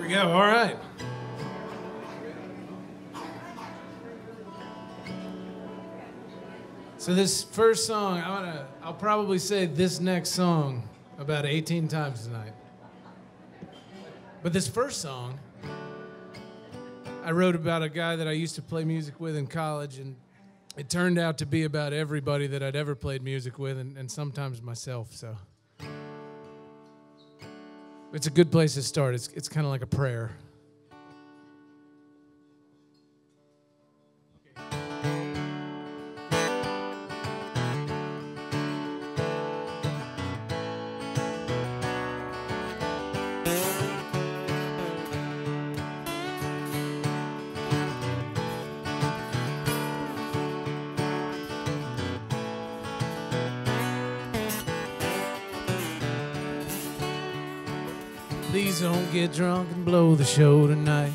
we go. All right. So this first song, I'll probably say this next song about 18 times tonight. But this first song, I wrote about a guy that I used to play music with in college, and it turned out to be about everybody that I'd ever played music with, and sometimes myself. So it's a good place to start. It's kind of like a prayer. Please don't get drunk and blow the show tonight.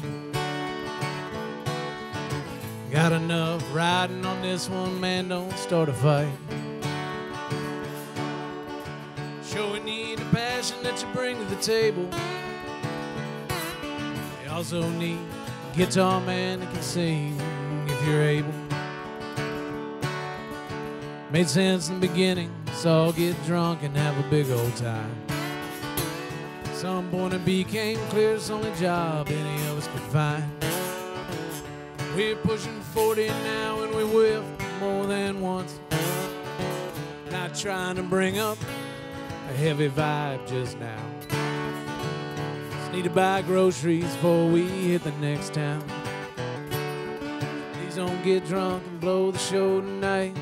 Got enough riding on this one, man, don't start a fight. Sure we need the passion that you bring to the table. We also need a guitar man that can sing if you're able. Made sense in the beginning, so I'll get drunk and have a big old time. Some point it became clear it's the only job any of us could find. We're pushing 40 now and we whiff more than once. Not trying to bring up a heavy vibe just now. Just need to buy groceries before we hit the next town. Please don't get drunk and blow the show tonight.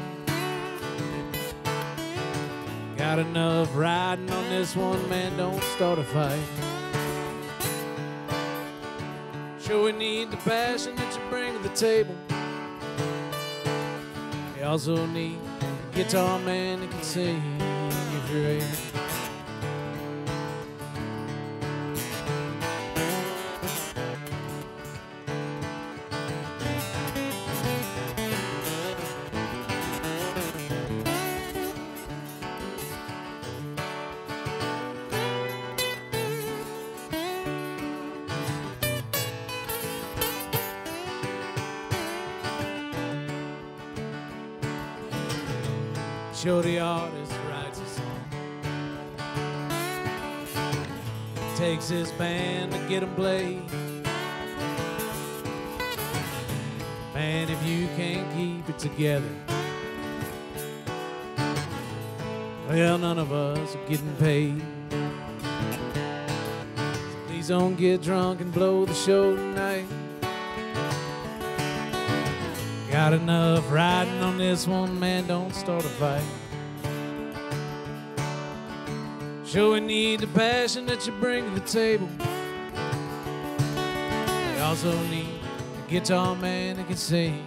Got enough riding on this one, man, don't start a fight. Sure we need the passion that you bring to the table. We also need a guitar man that can sing if you're able. Sure the artist writes a song, takes his band to get them played. Man, if you can't keep it together, well, none of us are getting paid. So please don't get drunk and blow the show tonight. Got enough riding on this one, man, don't start a fight. Sure we need the passion that you bring to the table. We also need a guitar man that can sing.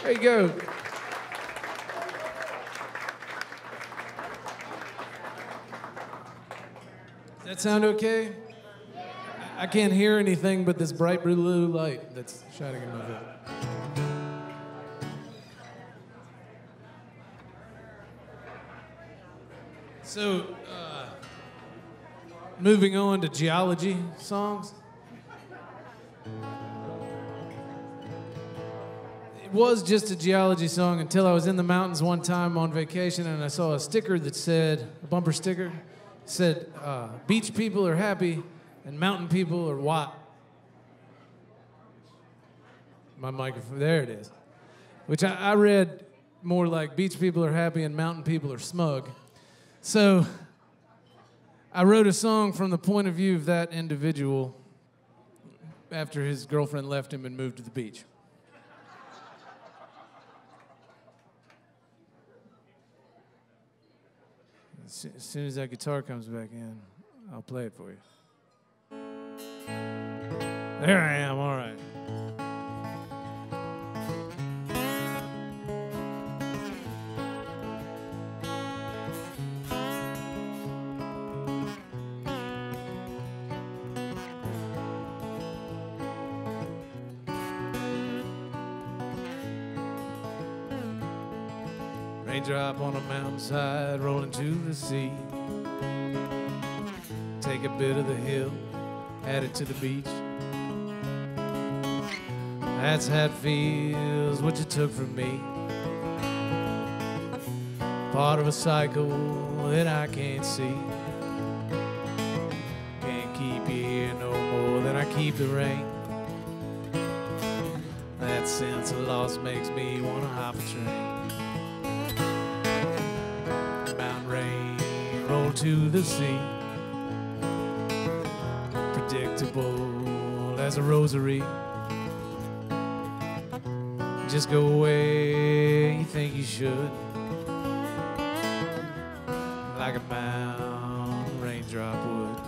There you go. Does that sound okay? I can't hear anything but this bright blue light that's shining in my face. So, moving on to geology songs. It was just a geology song until I was in the mountains one time on vacation and I saw a sticker that said, a bumper sticker, said, beach people are happy and mountain people are what? My microphone, there it is. Which I read more like beach people are happy and mountain people are smug. So I wrote a song from the point of view of that individual after his girlfriend left him and moved to the beach. As soon as that guitar comes back in, I'll play it for you. There I am, all right. Raindrop on a mountainside, rolling to the sea. Take a bit of the hill, add it to the beach. That's how it feels, what you took from me. Part of a cycle that I can't see. Can't keep you here no more than I keep the rain. That sense of loss makes me wanna hop a train. Mountain rain, roll to the sea. Predictable as a rosary. Just go away, you think you should. Like a mountain raindrop would.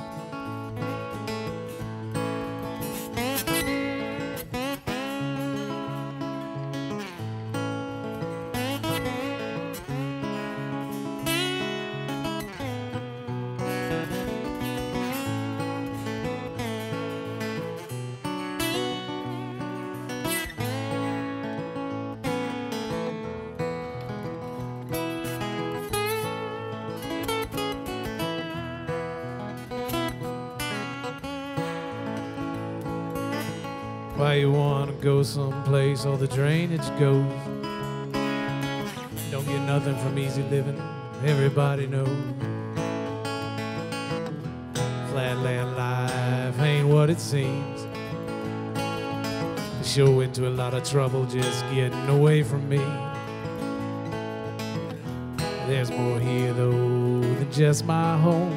Why you wanna go someplace all the drainage goes? Don't get nothing from easy living, everybody knows. Flatland life ain't what it seems. You sure into a lot of trouble just getting away from me. There's more here though than just my home.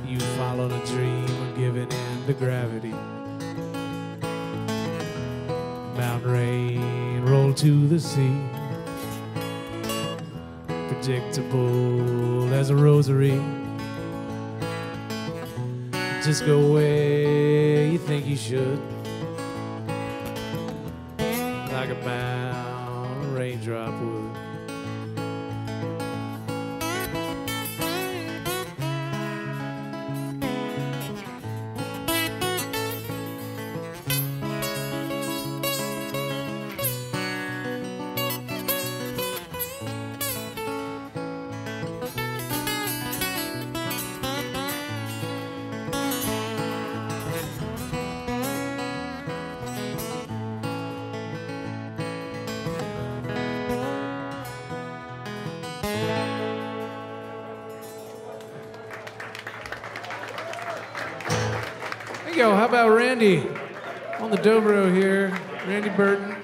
You followed a dream of giving in to gravity. Mountain rain, roll to the sea. Predictable as a rosary. Just go away, you think you should. Like a mountain raindrop would. Yo, how about Randy on the Dobro here, Randy Burton.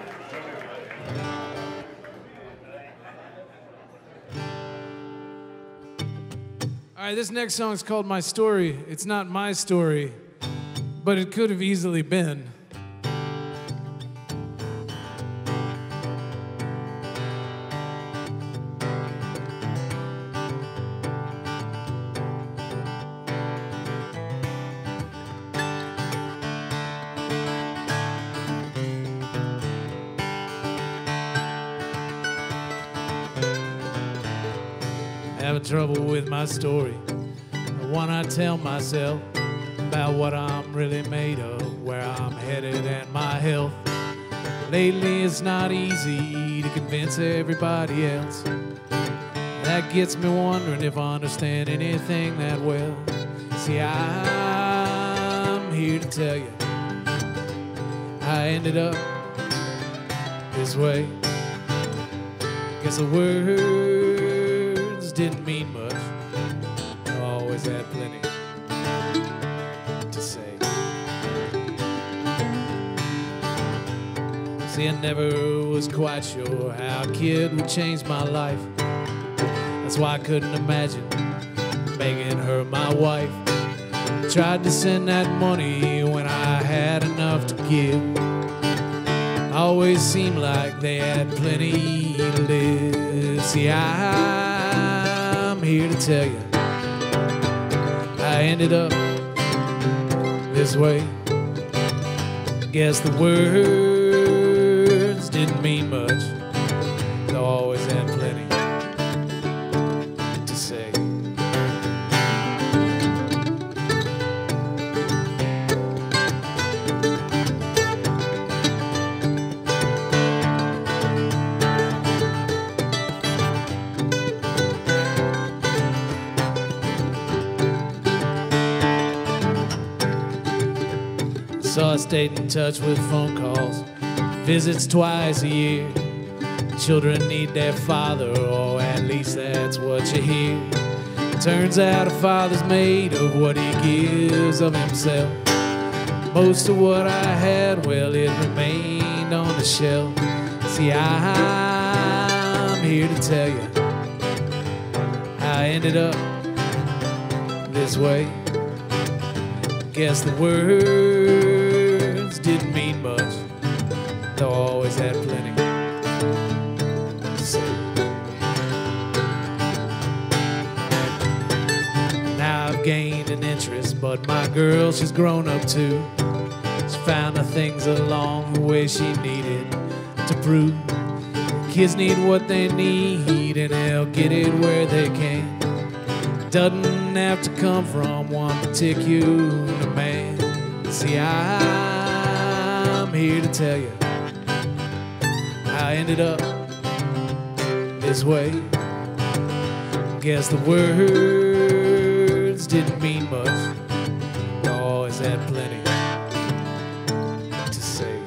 All right, this next song is called My Story. It's not my story, but it could have easily been. Having trouble with my story, the one I tell myself about what I'm really made of, where I'm headed and my health. Lately it's not easy to convince everybody else. That gets me wondering if I understand anything that well. See, I'm here to tell you I ended up this way. Guess the words didn't mean much. I always had plenty to say. See, I never was quite sure how a kid would change my life. That's why I couldn't imagine making her my wife. Tried to send that money when I had enough to give. Always seemed like they had plenty to live. See, I'm here to tell you I ended up this way. Guess the words didn't mean much. I always had plenty to say. So I stayed in touch with phone calls, visits twice a year. Children need their father, or at least that's what you hear. Turns out a father's made of what he gives of himself. Most of what I had, well, it remained on the shelf. See, I'm here to tell you I ended up this way. Guess the words didn't mean much, though I always had plenty to say. Now I've gained an interest, but my girl, she's grown up too. She found the things along the way she needed to prove. Kids need what they need, and they'll get it where they can. Doesn't have to come from one particular man. See, I'm here to tell you I ended up this way. Guess the words didn't mean much, I always had plenty to say.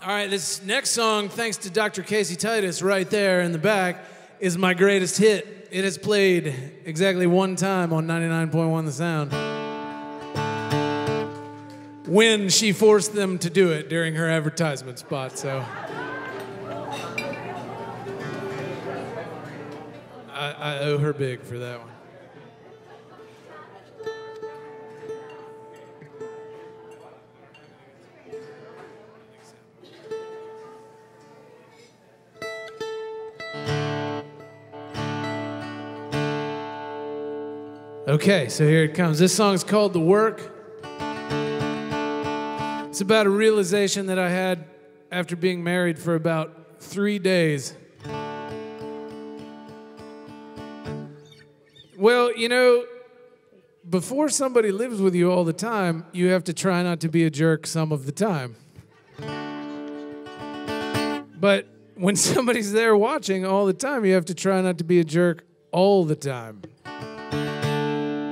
All right, this next song, thanks to Dr. Casey Titus right there in the back, is my greatest hit. It has played exactly one time on 99.1 The Sound, when she forced them to do it during her advertisement spot, so I owe her big for that one. Okay, so here it comes. This song's called The Work. It's about a realization that I had after being married for about 3 days. Well, you know, before somebody lives with you all the time, you have to try not to be a jerk some of the time. But when somebody's there watching all the time, you have to try not to be a jerk all the time.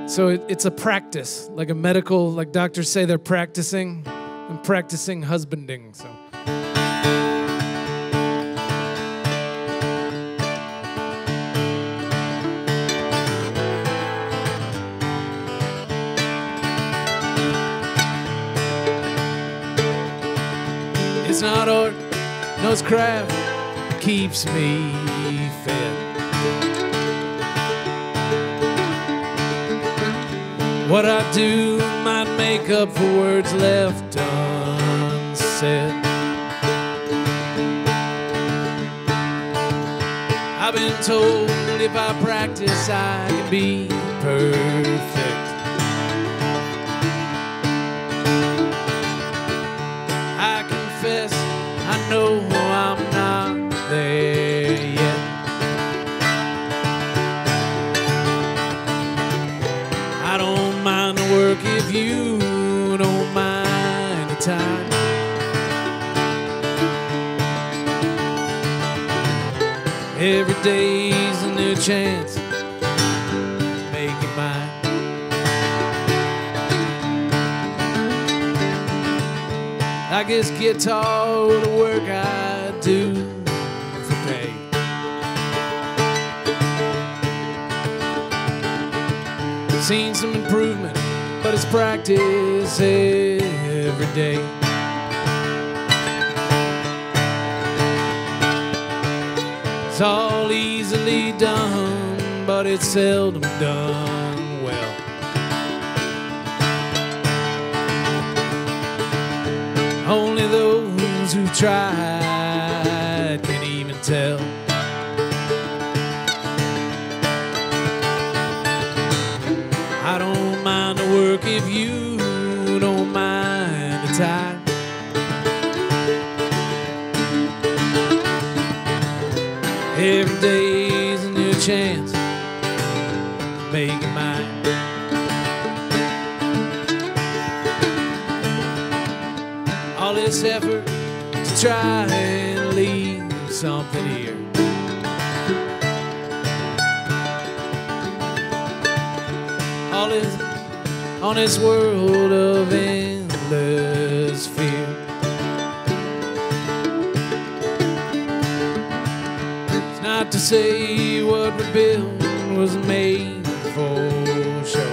So it's a practice, like a medical, like doctors say they're practicing. I'm practicing husbanding, so. It's not art, no, it's craft, keeps me fed. What I do might make up for words left unsaid. I've been told if I practice I can be perfect. I confess I know I'm not there yet. I don't mind the work if you don't mind the time. Every day's a new chance, make it mine. I guess guitar or the work I do for pay. Seen some improvement, but it's practice every day. It's all easily done, but it's seldom done well. Only those who tried can even tell. I don't mind Every day's a new chance to make it mine. All this effort to try and leave something here. All this on this world of endless fear. It's not to say what we built was made for show.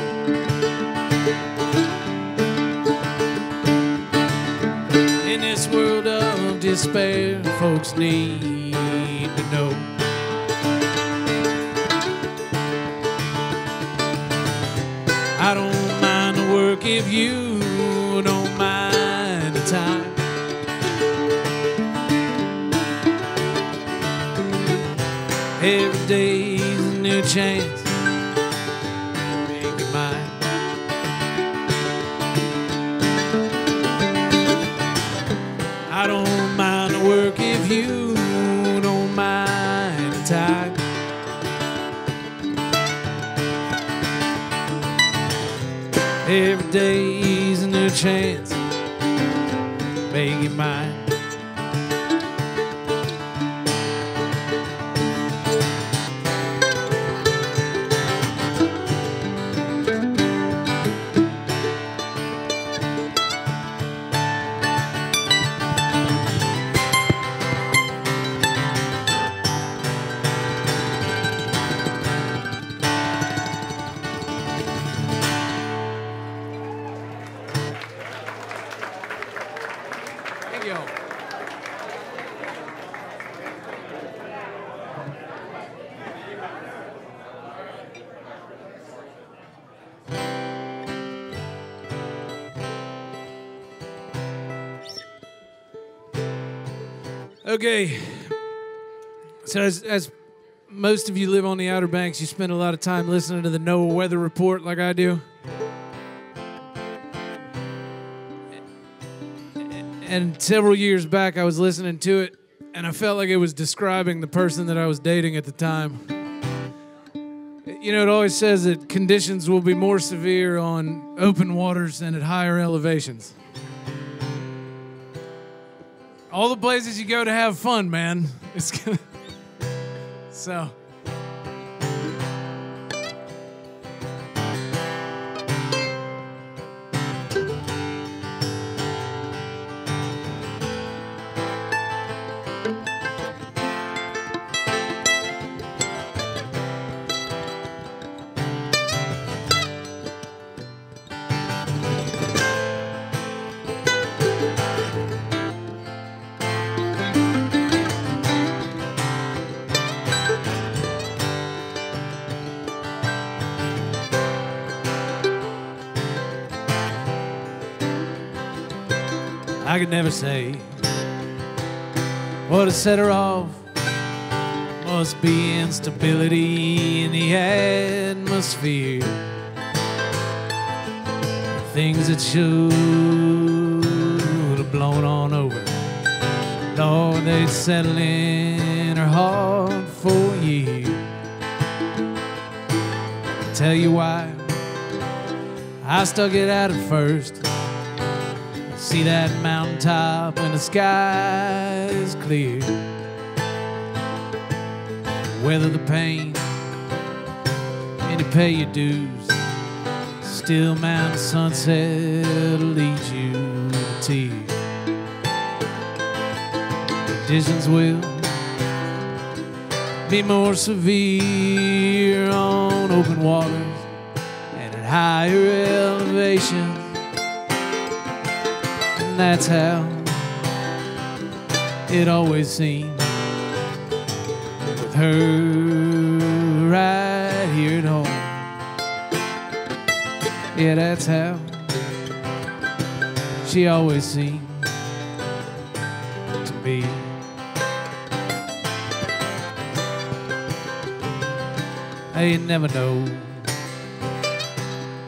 In this world of despair, folks need to know. I don't mind the work if you don't mind the time. Every day's a new chance to make it mine. I don't mind the work if you don't mind the time. Every day's a new chance to make it mine. Okay, so as most of you live on the Outer Banks, you spend a lot of time listening to the NOAA weather report like I do. And several years back, I was listening to it, and I felt like it was describing the person that I was dating at the time. You know, it always says that conditions will be more severe on open waters and at higher elevations. All the places you go to have fun, man. It's gonna... So... I could never say what has set her off. Must be instability in the atmosphere. Things that should have blown on over, Lord, they settle in her heart for years. Tell you why I stuck it out at first. See that mountaintop when the sky is clear. Weather the pain and you pay your dues. Still mountain sunset will lead you to tears. Conditions will be more severe on open waters and at higher elevations. And that's how it always seemed with her right here at home. Yeah, that's how she always seemed to be. You never know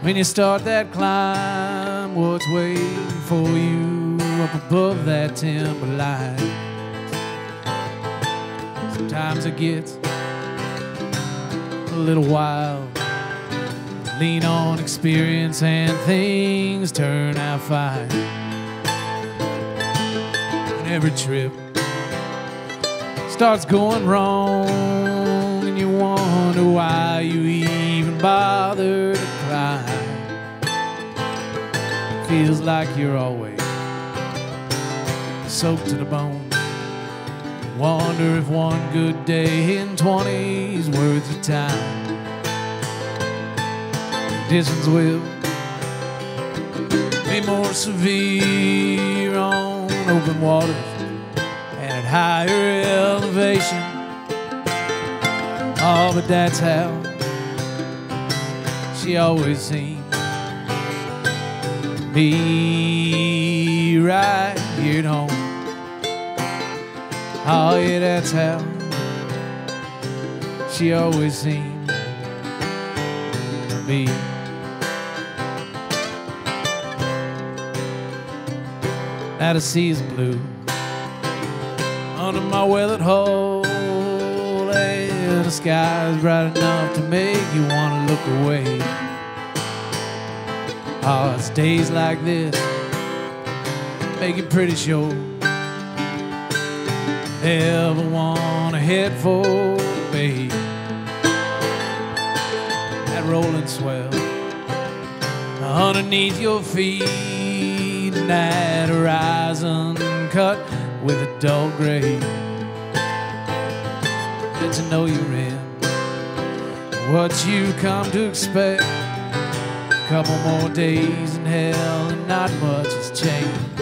when you start that climb what's waiting for you up above that timberline. Sometimes it gets a little wild. Lean on experience and things turn out fine. And every trip starts going wrong, and you wonder why you even bother to climb. Feels like you're always soaked to the bone. Wonder if one good day in 20's worth your time. Conditions will be more severe on open waters and at higher elevation. Oh, but that's how she always seemed to be right here at home. Oh yeah, that's how she always seemed to be. Now the sea's blue under my weathered hull, and the sky is bright enough to make you want to look away. Oh, it's days like this make it pretty sure never want to head for the bay. That rolling swell underneath your feet, and that horizon cut with a dull gray. Get to know you're in what you come to expect. A couple more days in hell and not much has changed.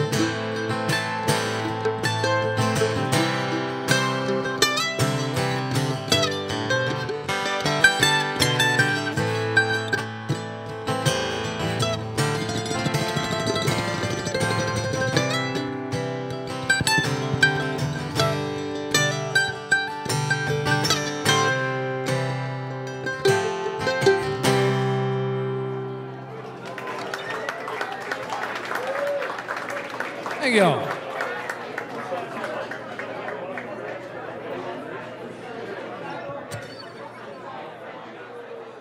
Thank y'all.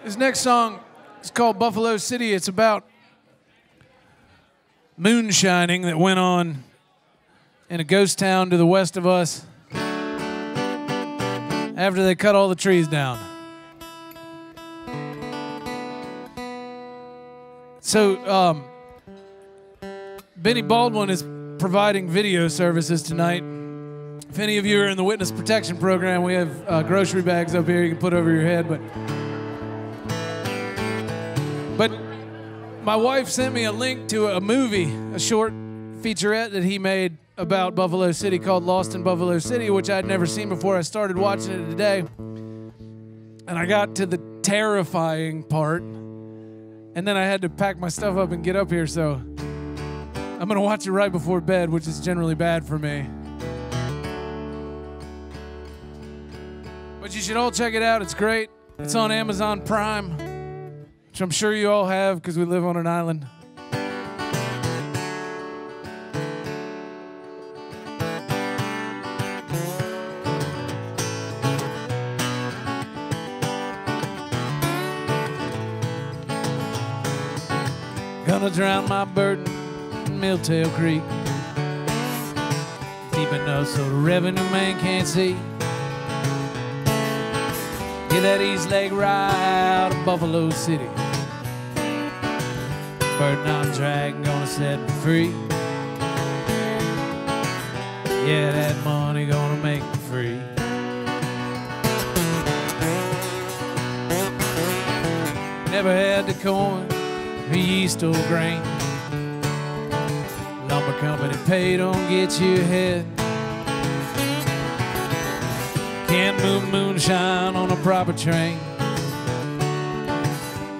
This next song is called Buffalo City. It's about moonshining that went on in a ghost town to the west of us after they cut all the trees down. So, Benny Baldwin is providing video services tonight. If any of you are in the witness protection program, we have grocery bags up here you can put over your head. But my wife sent me a link to a movie, a short featurette that he made about Buffalo City called Lost in Buffalo City, which I'd never seen before. I started watching it today, and I got to the terrifying part, and then I had to pack my stuff up and get up here, so I'm gonna watch it right before bed, which is generally bad for me. But you should all check it out. It's great. It's on Amazon Prime, which I'm sure you all have because we live on an island. Gonna drown my Burton in Milltail Creek, deep enough so the revenue man can't see. Get that east leg right out of Buffalo City. Burton I'm dragging, gonna set me free. Yeah, that money gonna make me free. Never had the coin, or yeast or grain. Lumber company pay don't get you ahead. Can't move moonshine on a proper train.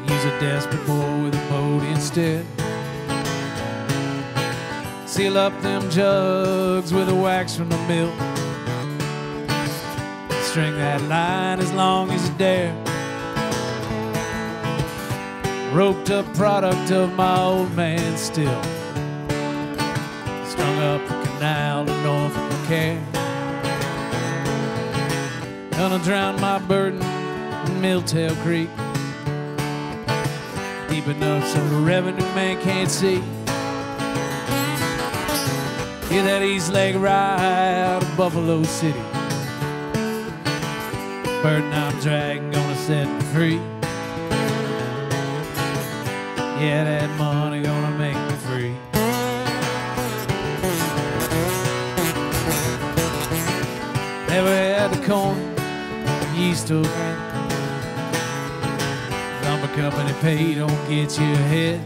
Use a desperate boy with a boat instead. Seal up them jugs with the wax from the mill. String that line as long as you dare. Roped up product of my old man still. Strung up the canal to Norfolk care. Gonna drown my burden in Milltail Creek, deep enough so the revenue man can't see. Get that east leg right out of Buffalo City. Burton I'm dragging, gonna set me free. Yeah, that money gonna make me free. Never had the corn, yeast or grain. Lumber company pay don't get you ahead.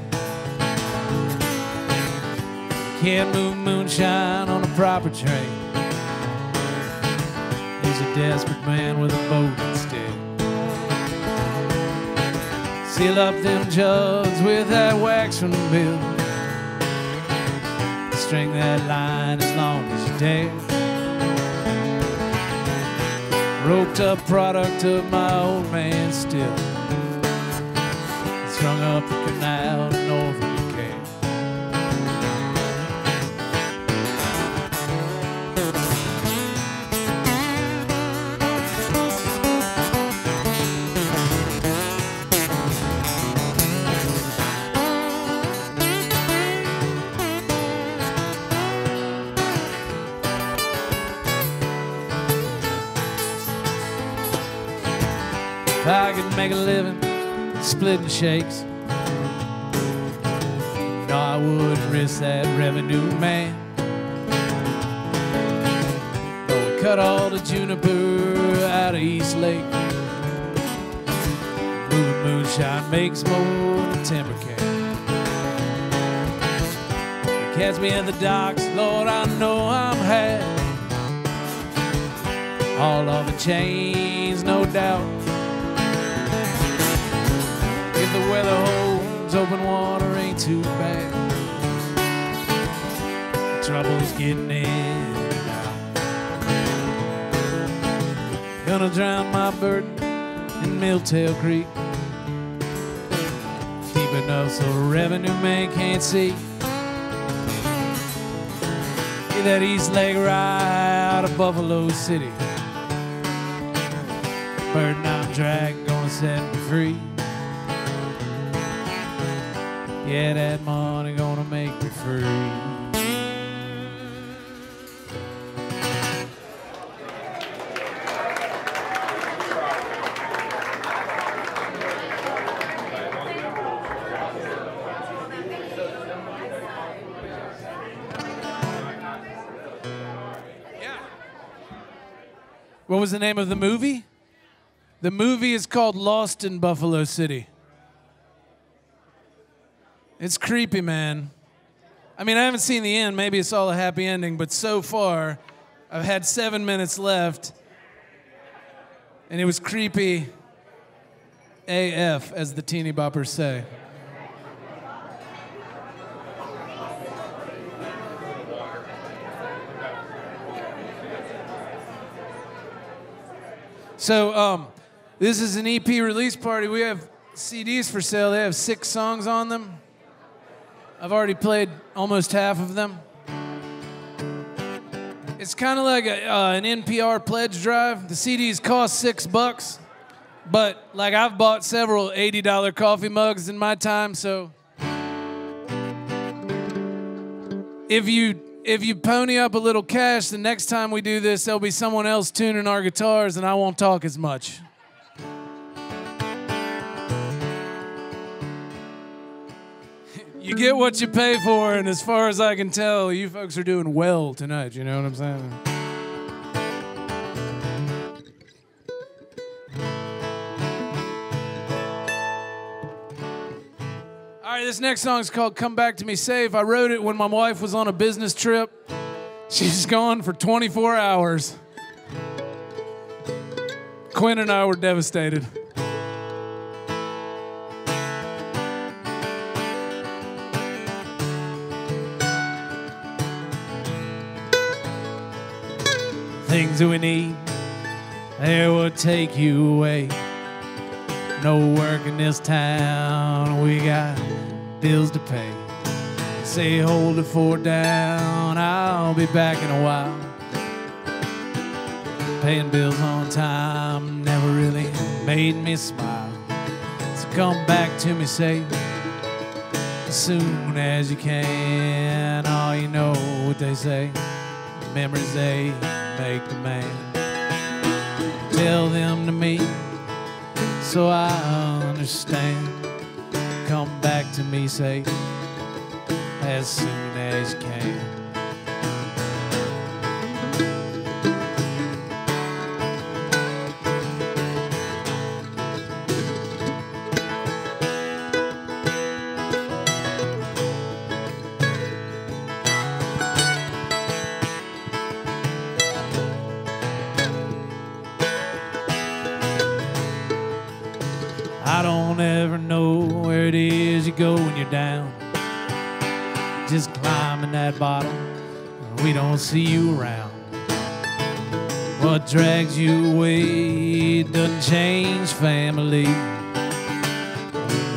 Can't move moonshine on a proper train. He's a desperate man with a boat instead. Seal up them jugs with that wax from the mill. String that line as long as you dare. Roped up product of my old man still. Strung up the canal to Norfolk care. If I could make a living splitting shakes, no, I wouldn't risk that revenue man. No, we cut all the juniper out of East Lake. Moving moonshine makes more than timber can. Catch me at the docks, Lord, I know I'm had. All of the chains, no doubt. If the weather holds, open water ain't too bad. The trouble's getting in and out. Gonna drown my burden in Milltail Creek, deep enough so the revenue man can't see. Get that east leg right out of Buffalo City. Burden I'm dragging, gonna set me free. Yeah, that money gonna make me free. What was the name of the movie? The movie is called Lost in Buffalo City. It's creepy, man. I mean, I haven't seen the end. Maybe it's all a happy ending, but so far, I've had 7 minutes left, and it was creepy AF, as the teeny boppers say. So, this is an EP release party. We have CDs for sale. They have 6 songs on them. I've already played almost half of them. It's kind of like an NPR pledge drive. The CDs cost $6, but like I've bought several $80 coffee mugs in my time, so if you pony up a little cash, the next time we do this, there'll be someone else tuning our guitars and I won't talk as much. You get what you pay for, and as far as I can tell, you folks are doing well tonight, you know what I'm saying? All right, this next song is called Come Back to Me Safe. I wrote it when my wife was on a business trip. She's gone for 24 hours. Quinn and I were devastated. Things that we need, they will take you away. No work in this town, we got bills to pay. Say hold the fort down, I'll be back in a while. Paying bills on time never really made me smile. So come back to me safe as soon as you can. Oh, you know what they say, memories they make the man. Tell them to me so I understand. Come back to me safe as soon as you can. I don't ever know where it is you go when you're down, just climbing that bottom, we don't see you around. What drags you away doesn't change family.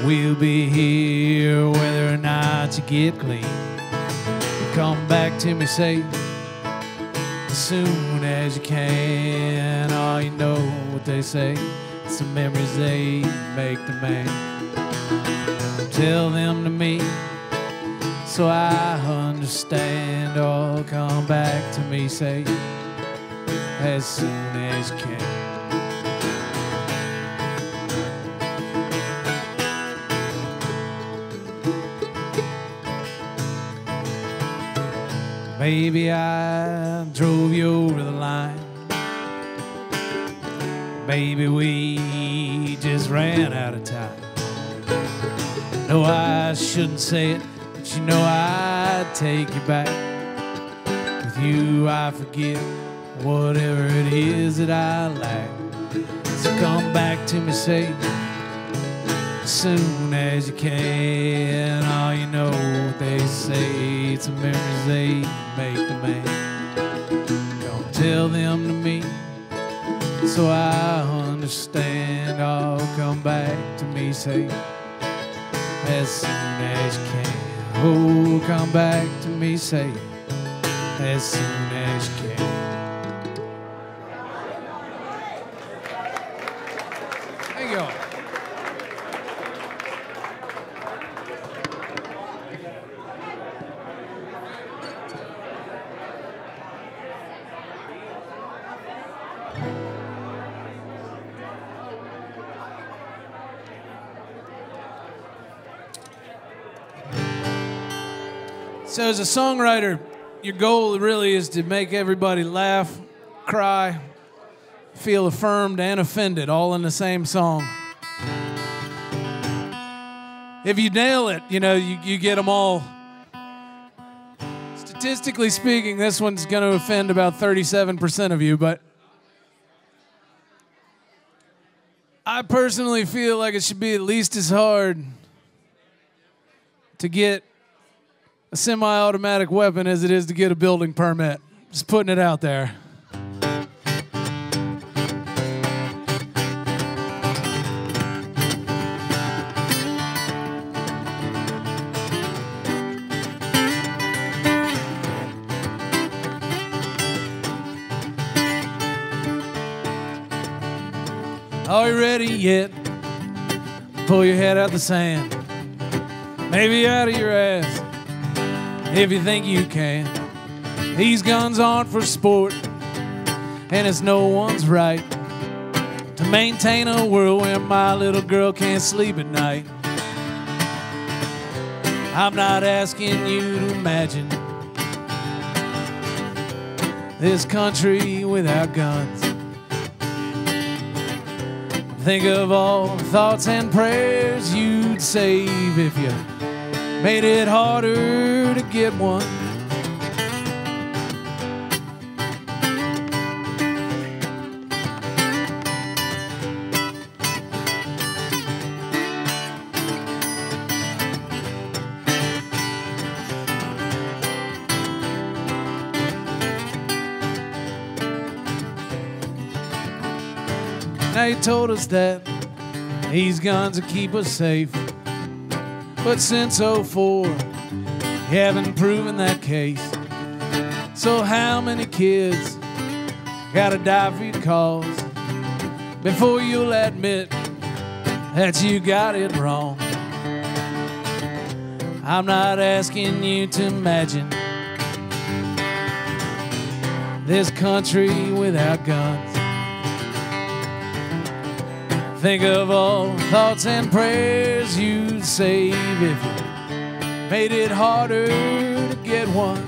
We'll be here whether or not you get clean. Come back to me safe as soon as you can. Oh, you know what they say, it's the memories they make the man. Tell them to me so I understand. Oh, come back to me safe as soon as you can. Maybe I drove you over the line. Maybe we just ran out of time. No, I shouldn't say it, but you know I'd take you back. With you I forget whatever it is that I lack. So come back to me safe as soon as you can. Oh, you know what they say, it's the memories they make the man. Don't tell them to me so I understand. Oh, come back to me safe as soon as you can. Oh, come back to me safe as soon as you can. Thank you all. So as a songwriter, your goal really is to make everybody laugh, cry, feel affirmed and offended all in the same song. If you nail it, you know, you get them all. Statistically speaking, this one's going to offend about 37% of you, but I personally feel like it should be at least as hard to get a semi-automatic weapon as it is to get a building permit. Just putting it out there. Are you ready yet? Pull your head out the sand, maybe out of your ass, if you think you can. These guns aren't for sport, and it's no one's right to maintain a world where my little girl can't sleep at night. I'm not asking you to imagine this country without guns. Think of all the thoughts and prayers you'd save if you made it harder to get one. They told us that these guns will keep us safe, but since '04, you haven't proven that case. So how many kids Gotta die for your cause before you'll admit that you got it wrong. I'm not asking you to imagine this country without guns. Think of all the thoughts and prayers you'd save if you made it harder to get one.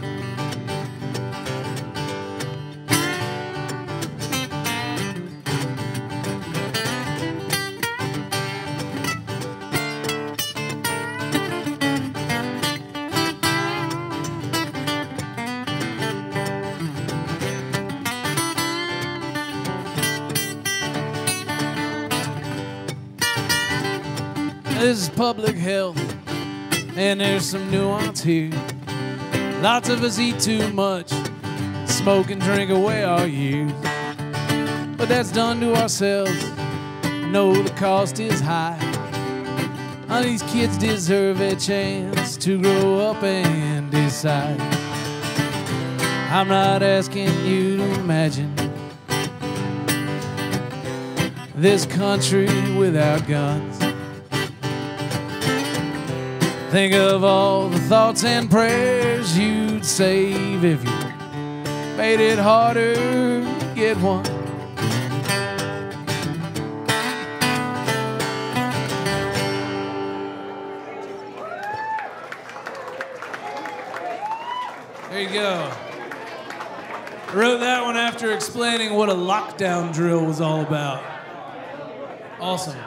This is public health, and there's some nuance here. Lots of us eat too much, smoke and drink away our years. But that's done to ourselves. Know the cost is high. These kids deserve a chance to grow up and decide. I'm not asking you to imagine this country without guns. Think of all the thoughts and prayers you'd save if you made it harder to get one. There you go. I wrote that one after explaining what a lockdown drill was all about. Awesome.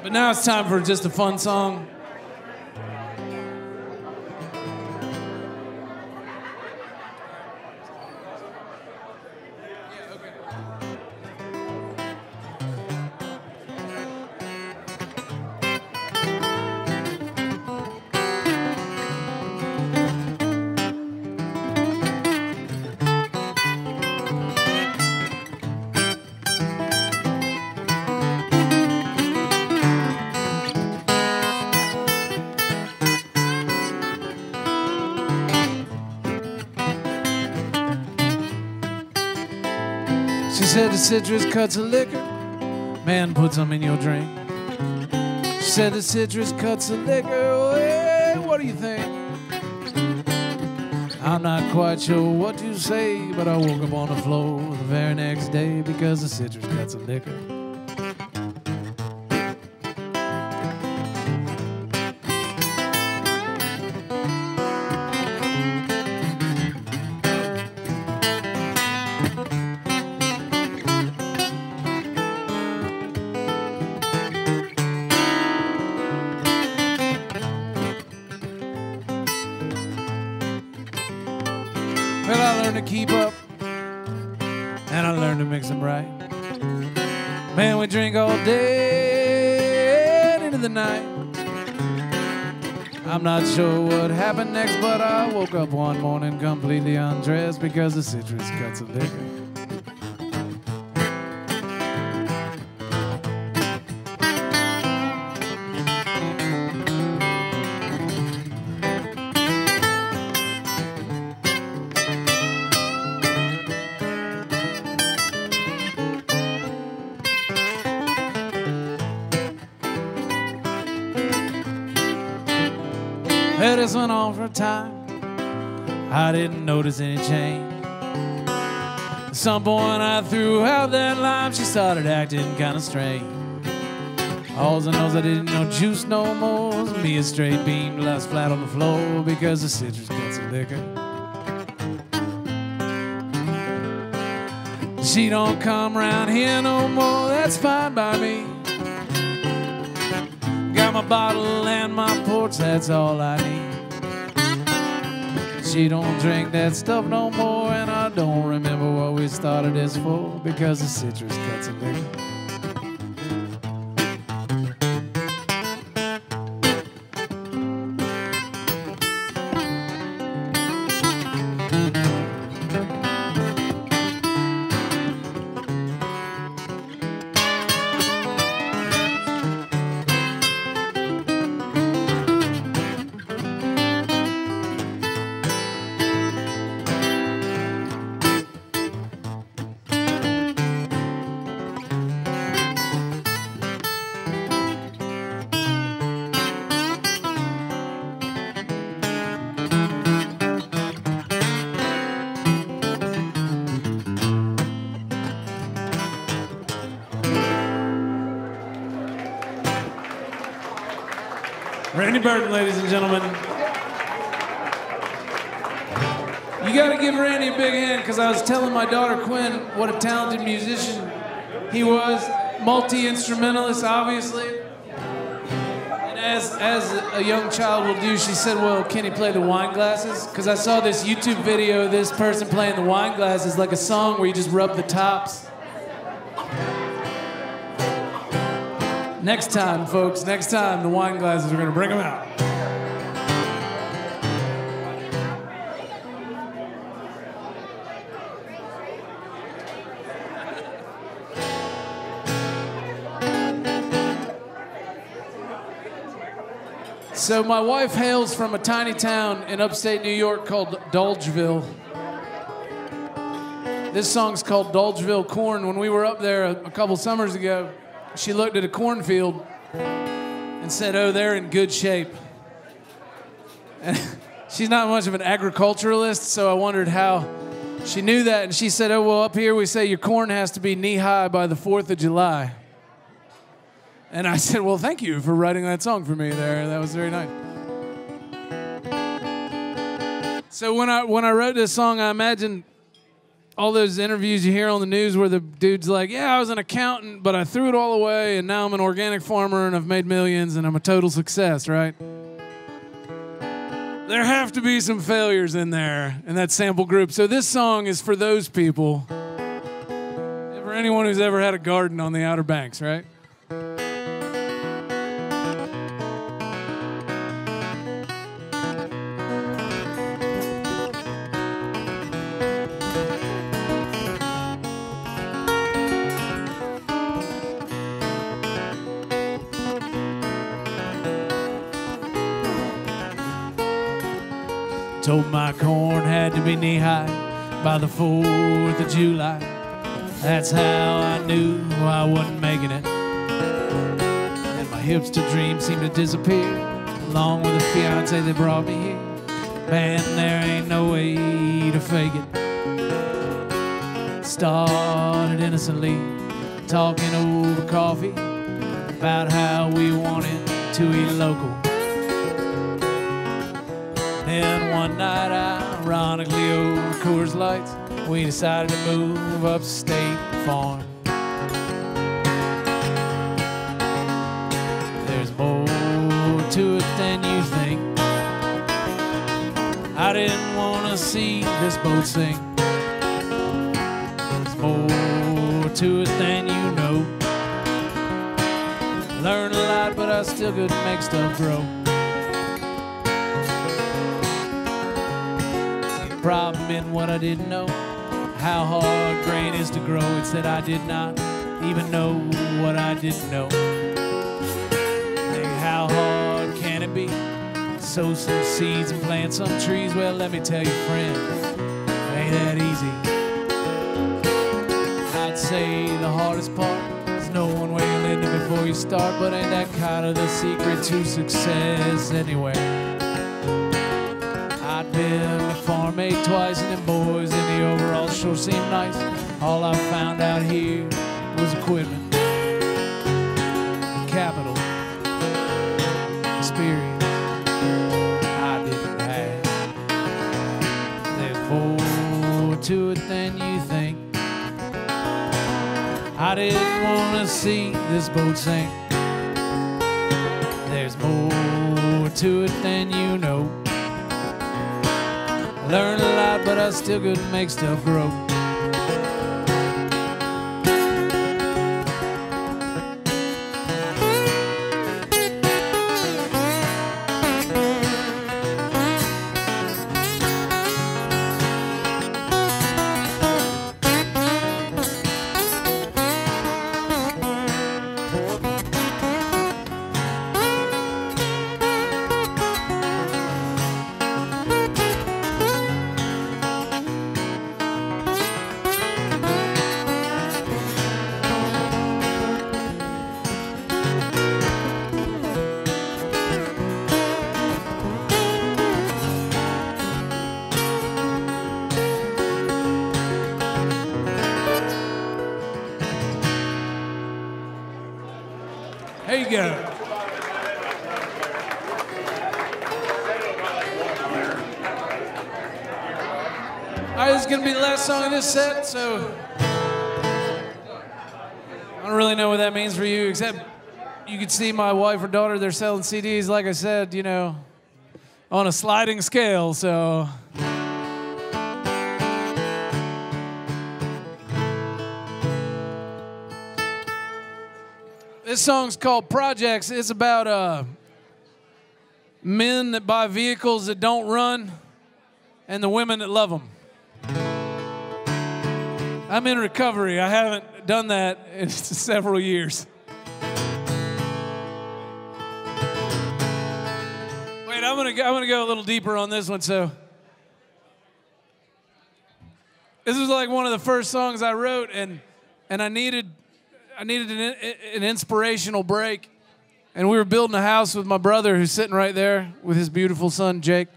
But now it's time for just a fun song. She said the citrus cuts of liquor, man, put some in your drink. She said the citrus cuts of liquor, hey, what do you think? I'm not quite sure what to say, but I woke up on the floor the very next day because the citrus cuts of liquor. Well, I learned to keep up, and I learned to mix them right. Man, we drink all day and into the night. I'm not sure what happened next, but I woke up one morning completely undressed because the citrus cuts of liquor. Well, this went on for a time. I didn't notice any change. At some point I threw out that lime. She started acting kind of strange. All I know is I didn't know juice no more. Me a straight beam left flat on the floor because the citrus cuts of liquor. She don't come round here no more. That's fine by me. Got my bottle and my porch, that's all I need. She don't drink that stuff no more, and I don't remember what we started this for because the citrus cuts of liquor. Burton, ladies and gentlemen. You gotta give Randy a big hand, because I was telling my daughter Quinn what a talented musician he was. Multi-instrumentalist, obviously. And as a young child will do, she said, well, can he play the wine glasses? Because I saw this YouTube video of this person playing the wine glasses, like a song where you just rub the tops. Next time, folks, next time, the wine glasses are gonna bring them out. So my wife hails from a tiny town in upstate New York called Dolgeville. This song's called Dolgeville Corn. When we were up there a couple summers ago, she looked at a cornfield and said, oh, they're in good shape. And she's not much of an agriculturalist, so I wondered how she knew that. And she said, oh, well, up here we say your corn has to be knee-high by the 4th of July. And I said, well, thank you for writing that song for me there. That was very nice. So when I wrote this song, I imagined all those interviews you hear on the news where the dude's like, yeah, I was an accountant, but I threw it all away, and now I'm an organic farmer, and I've made millions, and I'm a total success, right? There have to be some failures in there, in that sample group. So this song is for those people, and for anyone who's ever had a garden on the Outer Banks, right? Told my corn had to be knee-high by the 4th of July. That's how I knew I wasn't making it. And my hipster dream seemed to disappear, along with the fiance that brought me here. Man, there ain't no way to fake it. Started innocently, talking over coffee about how we wanted to eat local. Then one night, ironically over Coors Lights, we decided to move up State Farm. There's more to it than you think. I didn't want to see this boat sink. There's more to it than you know. Learned a lot, but I still couldn't make stuff grow. Problem in what I didn't know, how hard grain is to grow. It's that I did not even know what I didn't know. Think, how hard can it be? Sow some seeds and plant some trees. Well, let me tell you, friend, it ain't that easy. I'd say the hardest part is knowing where you're living before you start, but ain't that kind of the secret to success anyway? I'd been a farm mate twice, and them boys in the overalls sure seemed nice. All I found out here was equipment, capital, experience I didn't have. There's more to it than you think. I didn't want to see this boat sink. There's more to it than you know. Learned a lot, but I still couldn't make stuff grow. There you go. All right, this is gonna be the last song of this set, so I don't really know what that means for you, except you can see my wife or daughter, they're selling CDs, like I said, you know, on a sliding scale, so. This song's called Projects. It's about men that buy vehicles that don't run and the women that love them. I'm in recovery. I haven't done that in several years. Wait, I'm gonna go a little deeper on this one. So this was like one of the first songs I wrote, and I needed an inspirational break. And we were building a house with my brother, who's sitting right there with his beautiful son Jake,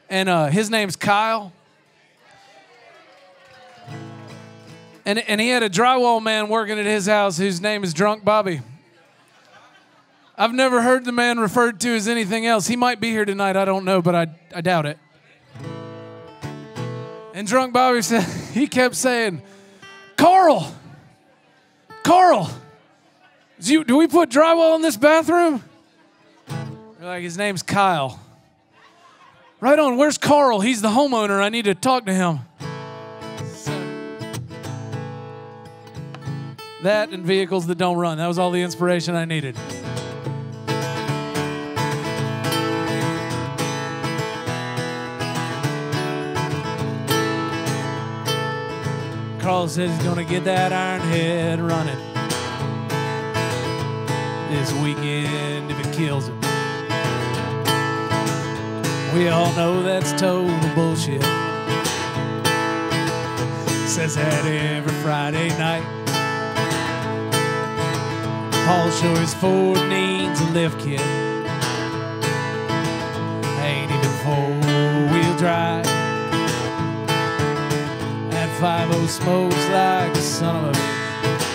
and his name's Kyle. And he had a drywall man working at his house whose name is Drunk Bobby. I've never heard the man referred to as anything else. He might be here tonight, I don't know, but I doubt it. And Drunk Bobby said, he kept saying, Carl, do we put drywall in this bathroom? We're like, his name's Kyle. Right on, where's Carl? He's the homeowner, I need to talk to him. That and vehicles that don't run. That was all the inspiration I needed. Carl says he's gonna get that iron head running this weekend if it kills him. We all know that's total bullshit. Says that every Friday night. Paul sure as Ford needs a lift kit. Ain't even four-wheel drive. That 5-0 smokes like a son of a bitch.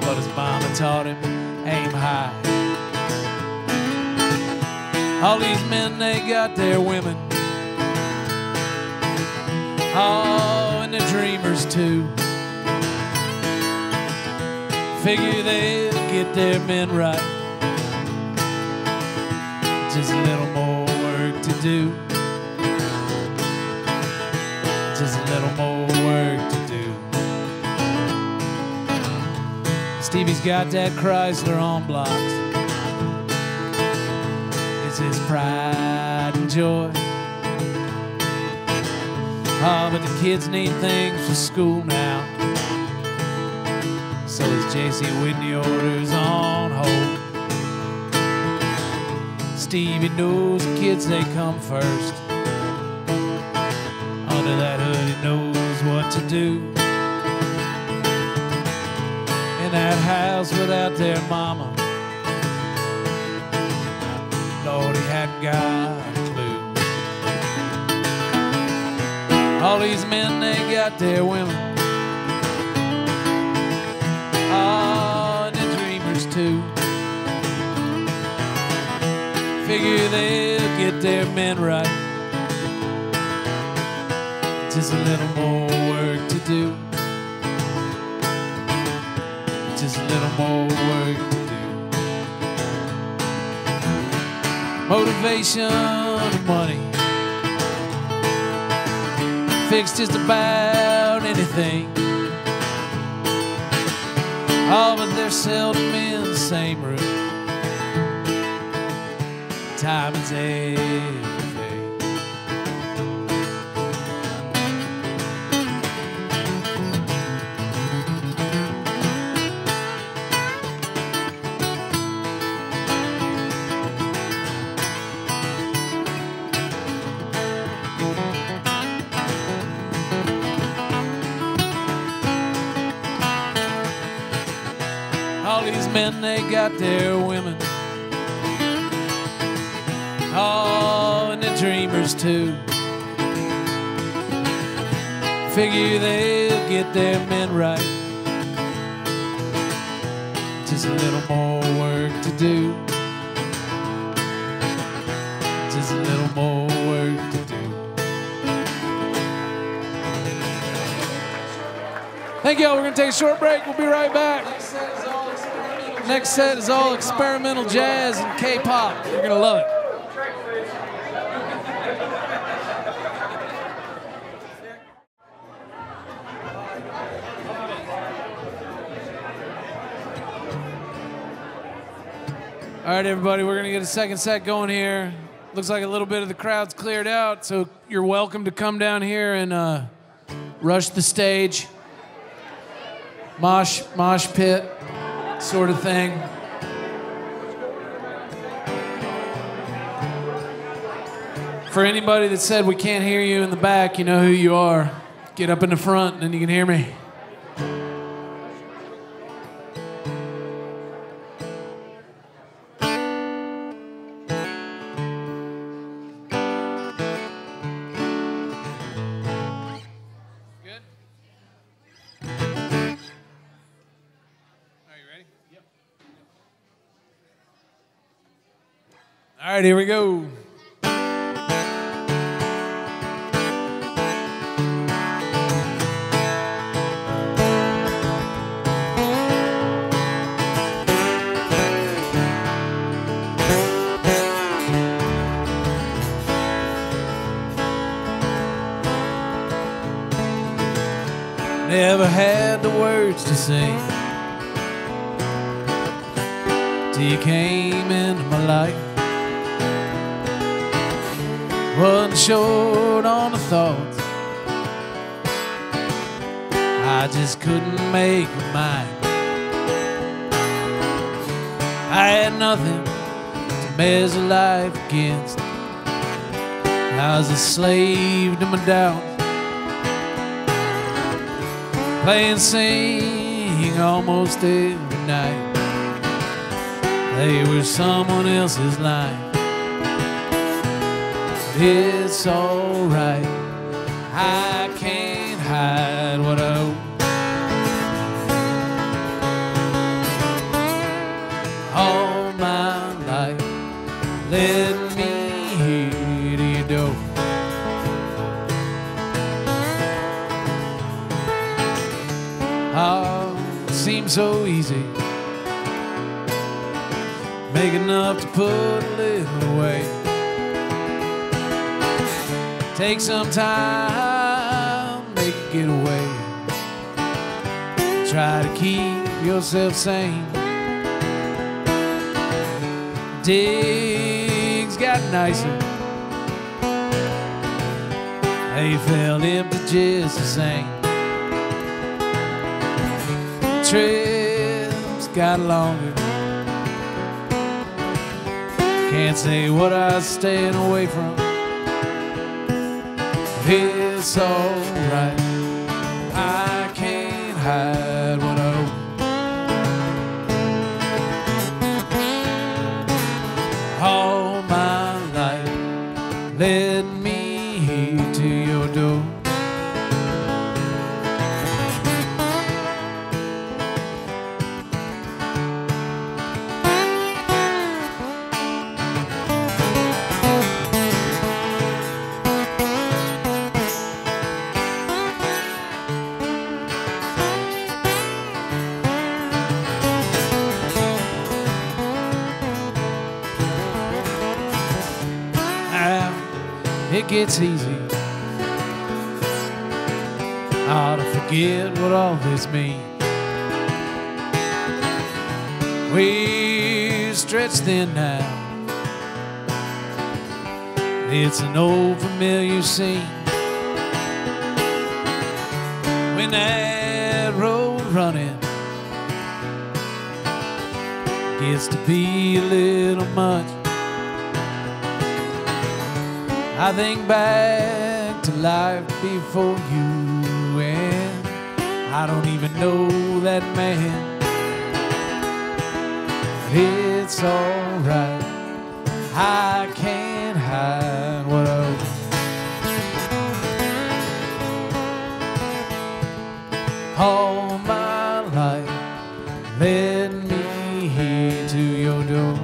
But his mama taught him aim high. All these men, they got their women. Oh, and the dreamers too. Figure they'll get their men right. Just a little more work to do. Just a little more work to do. Stevie's got that Chrysler on blocks. It's his pride and joy. Oh, but the kids need things for school now. So his J.C. Whitney orders on hold. Stevie knows the kids, they come first. Under that hood, he knows what to do. In that house without their mama, Lord, he hadn't got a clue. All these men, they got their women. Oh, and the dreamers too. Figure they'll get their men right. Just a little more work to do. Just a little more work to do. Motivation and money. Fix just about anything. Oh, but they're seldom in the same room. Time is everything. All these men, they got their women. Oh, and the dreamers too. Figure they'll get their men right. Just a little more work to do. Just a little more work to do. Thank y'all. We're going to take a short break. We'll be right back. Next set is all experimental jazz and K-pop. You're going to love it. All right, everybody, we're going to get a second set going here. Looks like a little bit of the crowd's cleared out, so you're welcome to come down here and rush the stage. Mosh pit sort of thing. For anybody that said we can't hear you in the back, you know who you are. Get up in the front and then you can hear me. All right, here we go. Never had the words to sing till you came into my life. Wasn't short on the thoughts, I just couldn't make a mind. I had nothing to measure life against. I was a slave to my doubts, playing, sing almost every night. They were someone else's life. It's alright, I can't hide what I owe. All my life, let me hear to your door. Oh, it seems so easy, make enough to put a little away. Take some time, make it get away. Try to keep yourself sane. Digs got nicer, they felt empty just the same. Trips got longer, can't say what I was staying away from. It's alright, I can't hide what I owe. All my life, let me to your door. It gets easy, I ought to forget what all this means. We're stretched thin now, it's an old familiar scene. When that road running gets to be a little much, I think back to life before you, and I don't even know that man. It's alright, I can't hide what I owe. All my life, let me hear to your door.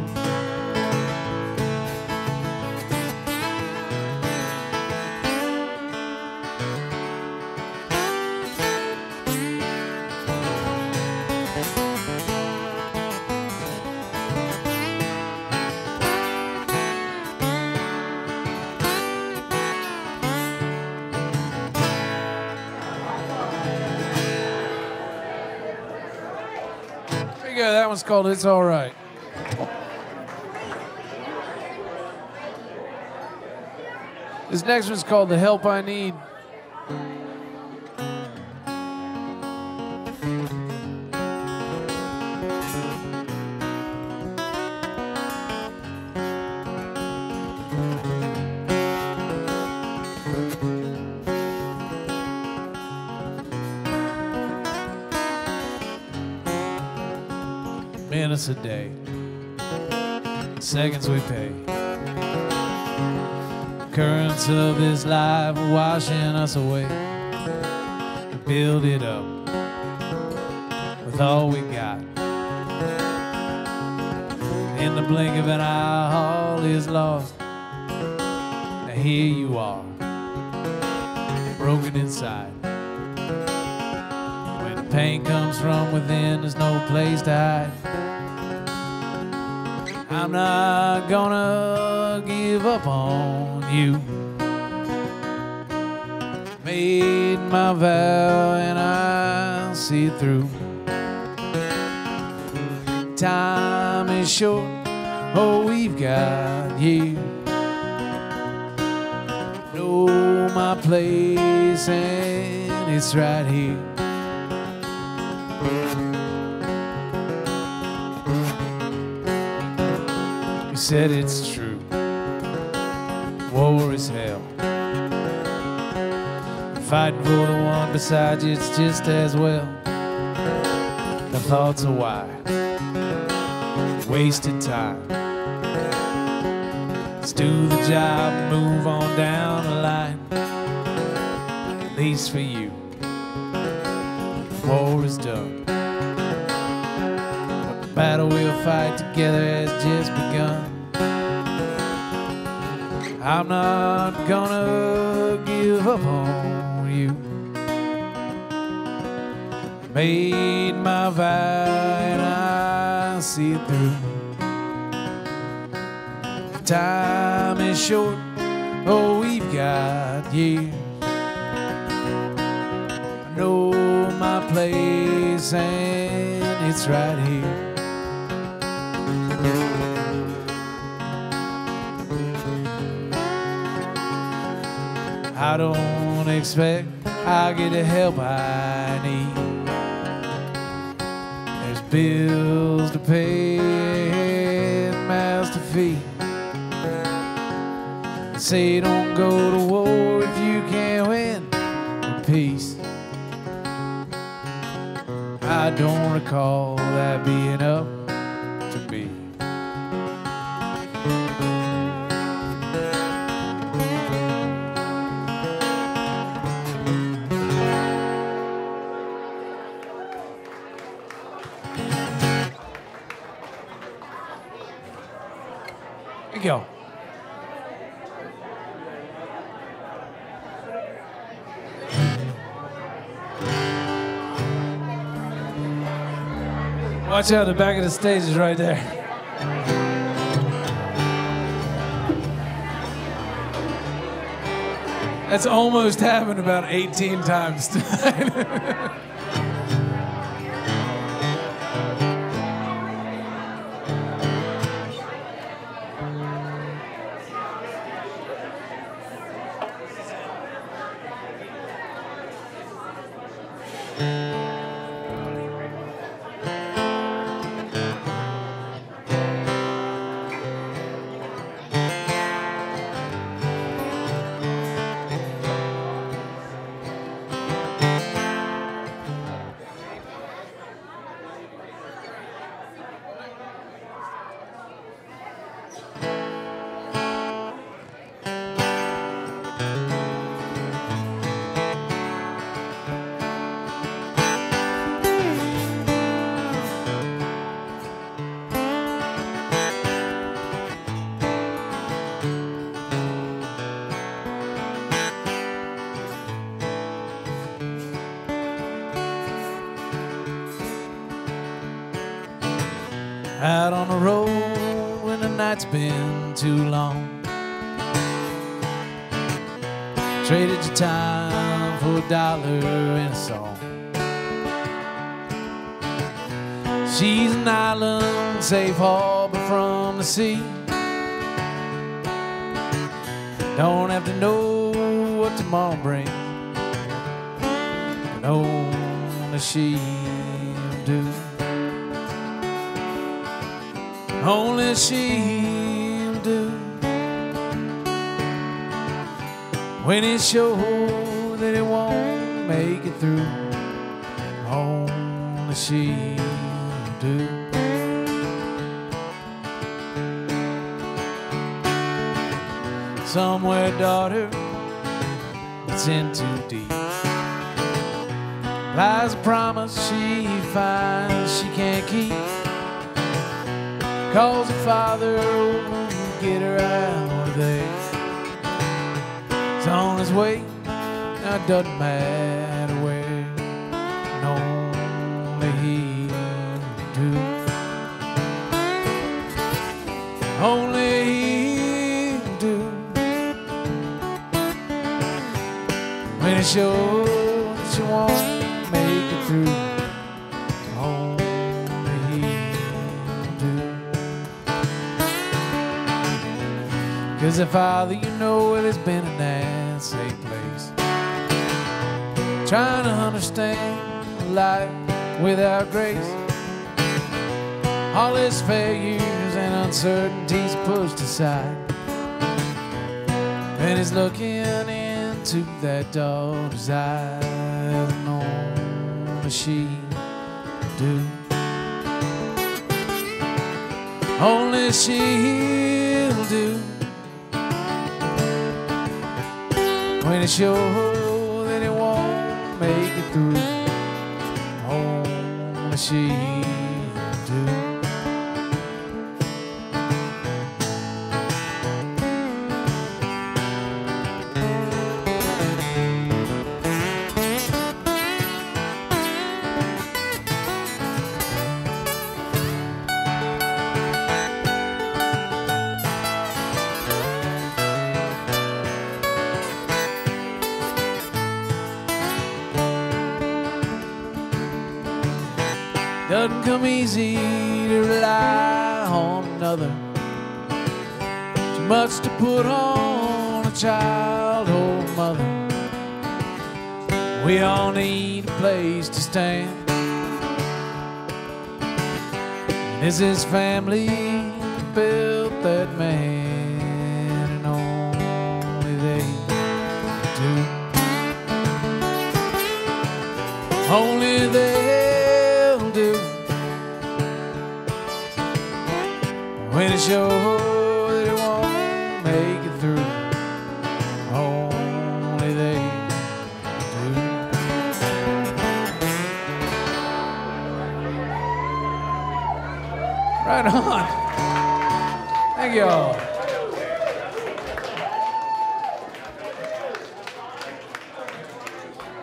go. That one's called It's All Right. This next one's called The Help I Need. Minutes a day, seconds we pay. Currents of this life are washing us away. We build it up with all we got. In the blink of an eye, all is lost. Now here you are, broken inside. When the pain comes from within, there's no place to hide. I'm not gonna give up on you. Made my vow and I'll see it through. Time is short, oh we've got years. Know my place and it's right here. Said it's true, war is hell. Fighting for the one beside you, it's just as well. The thoughts are why, wasted time. Let's do the job and move on down the line. At least for you, war is done. But the battle we'll fight together has just begun. I'm not gonna give up on you. Made my vow and I'll see it through. Time is short, oh we've got years. I know my place and it's right here. I don't expect I'll get the help I need. There's bills to pay and mouths to feed. They say don't go to war if you can't win the peace. I don't recall that being up to me. Go. Watch out, the back of the stage is right there. That's almost happened about 18 times tonight. Out on the road when the night's been too long. Traded your time for $1 and a song. She's an island, safe harbor from the sea. Don't have to know what tomorrow brings, but only she'll do. Only she'll do. When it's sure that it won't make it through, only she'll do. Somewhere, daughter, it's in too deep, lies a promise she finds she can't keep. Calls her father over to get her out of there. He's on his way, now it doesn't matter where, and only he'll do. Only he'll do. When it's sure that she won't make it through, only he'll do. 'Cause the father, you know, well, has been in that same place, trying to understand life without grace. All his failures and uncertainties pushed aside, and he's looking into that daughter's eyes, and only she do. Only she'll do. When it's sure that it won't make it through, only she'll do. Doesn't come easy to rely on another. Too much to put on a child or mother. We all need a place to stand. And it's his family that built that man, and only they do. Only they'll do. When it's sure that it won't make it through, only they do. Right on. Thank y'all.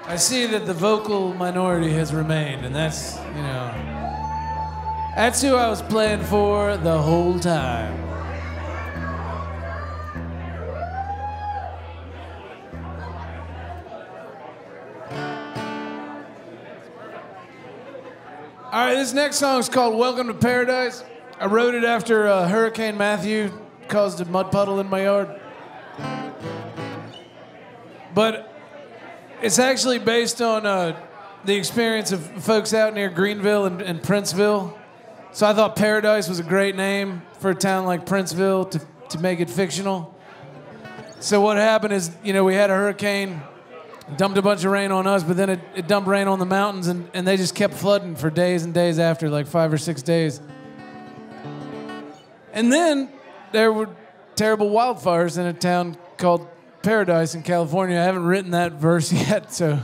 I see that the vocal minority has remained, and that's, you know, that's who I was playing for the whole time. All right, this next song is called Welcome to Paradise. I wrote it after Hurricane Matthew caused a mud puddle in my yard. But it's actually based on the experience of folks out near Greenville and Princeville. So I thought Paradise was a great name for a town like Princeville to make it fictional. So what happened is, you know, we had a hurricane, dumped a bunch of rain on us, but then it dumped rain on the mountains, and they just kept flooding for days and days after, like 5 or 6 days. And then there were terrible wildfires in a town called Paradise in California. I haven't written that verse yet, so.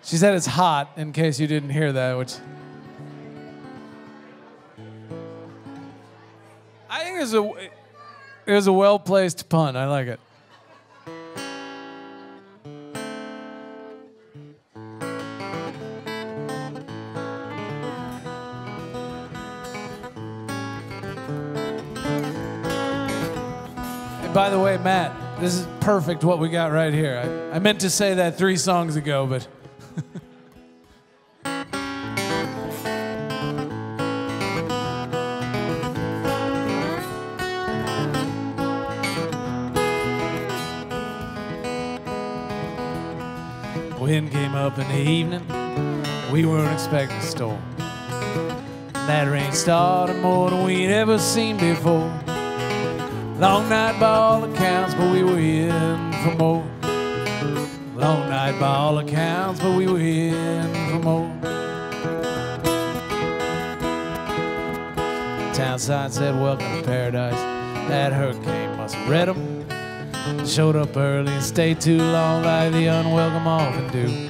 She said it's hot, in case you didn't hear that, which I think it was a well-placed pun. I like it. Hey, by the way, Matt, This is perfect what we got right here. I meant to say that 3 songs ago, but... Wind came up in the evening, we weren't expecting a storm. That rain started more than we'd ever seen before. Long night by all accounts, but we were in for more. Long night by all accounts, but we were in for more. Town sign said, "Welcome to paradise." That hurricane must have read 'em. Showed up early and stayed too long, like the unwelcome often do.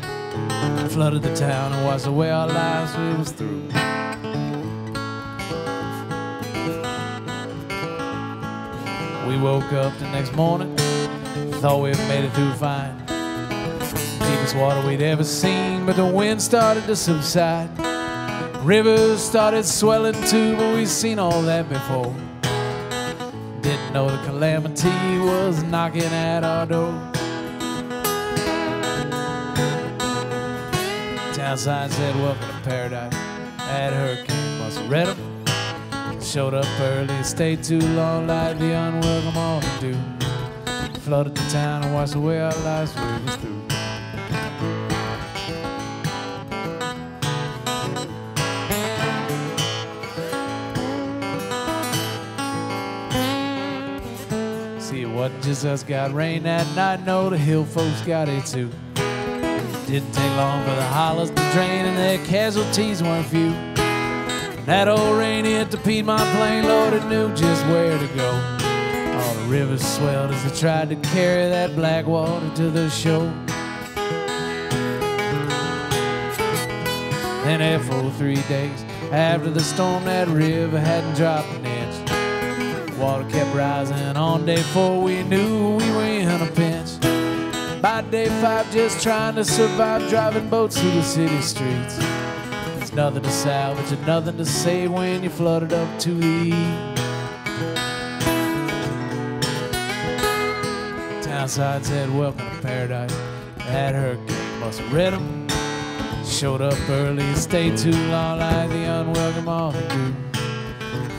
Flooded the town and washed away our lives till it was through. We woke up the next morning, thought we had made it through fine. Deepest water we'd ever seen, but the wind started to subside. Rivers started swelling too, but we'd seen all that before. Didn't know the calamity was knocking at our door. Town sign said, "Welcome to paradise." That hurricane must have read 'em. Showed up early and stayed too long, like the unwelcome often do. Flooded the town and washed away our lives till it was through. See, it wasn't just us got rain that night, no, the hill folks got it too. Didn't take long for the hollers to drain and their casualties weren't few. That old rain hit the Piedmont Plain, Lord, it knew just where to go. All the rivers swelled as they tried to carry that black water to the shore. Then there for 3 days after the storm, that river hadn't dropped an inch. Water kept rising on day 4, we knew we were in a pinch. By day 5, just trying to survive, driving boats through the city streets. There's nothing to salvage and nothing to save when you're flooded up to the eaves. Townside said, "Welcome to paradise." That hurricane must have read 'em. Showed up early and stayed too long, like the unwelcome often do.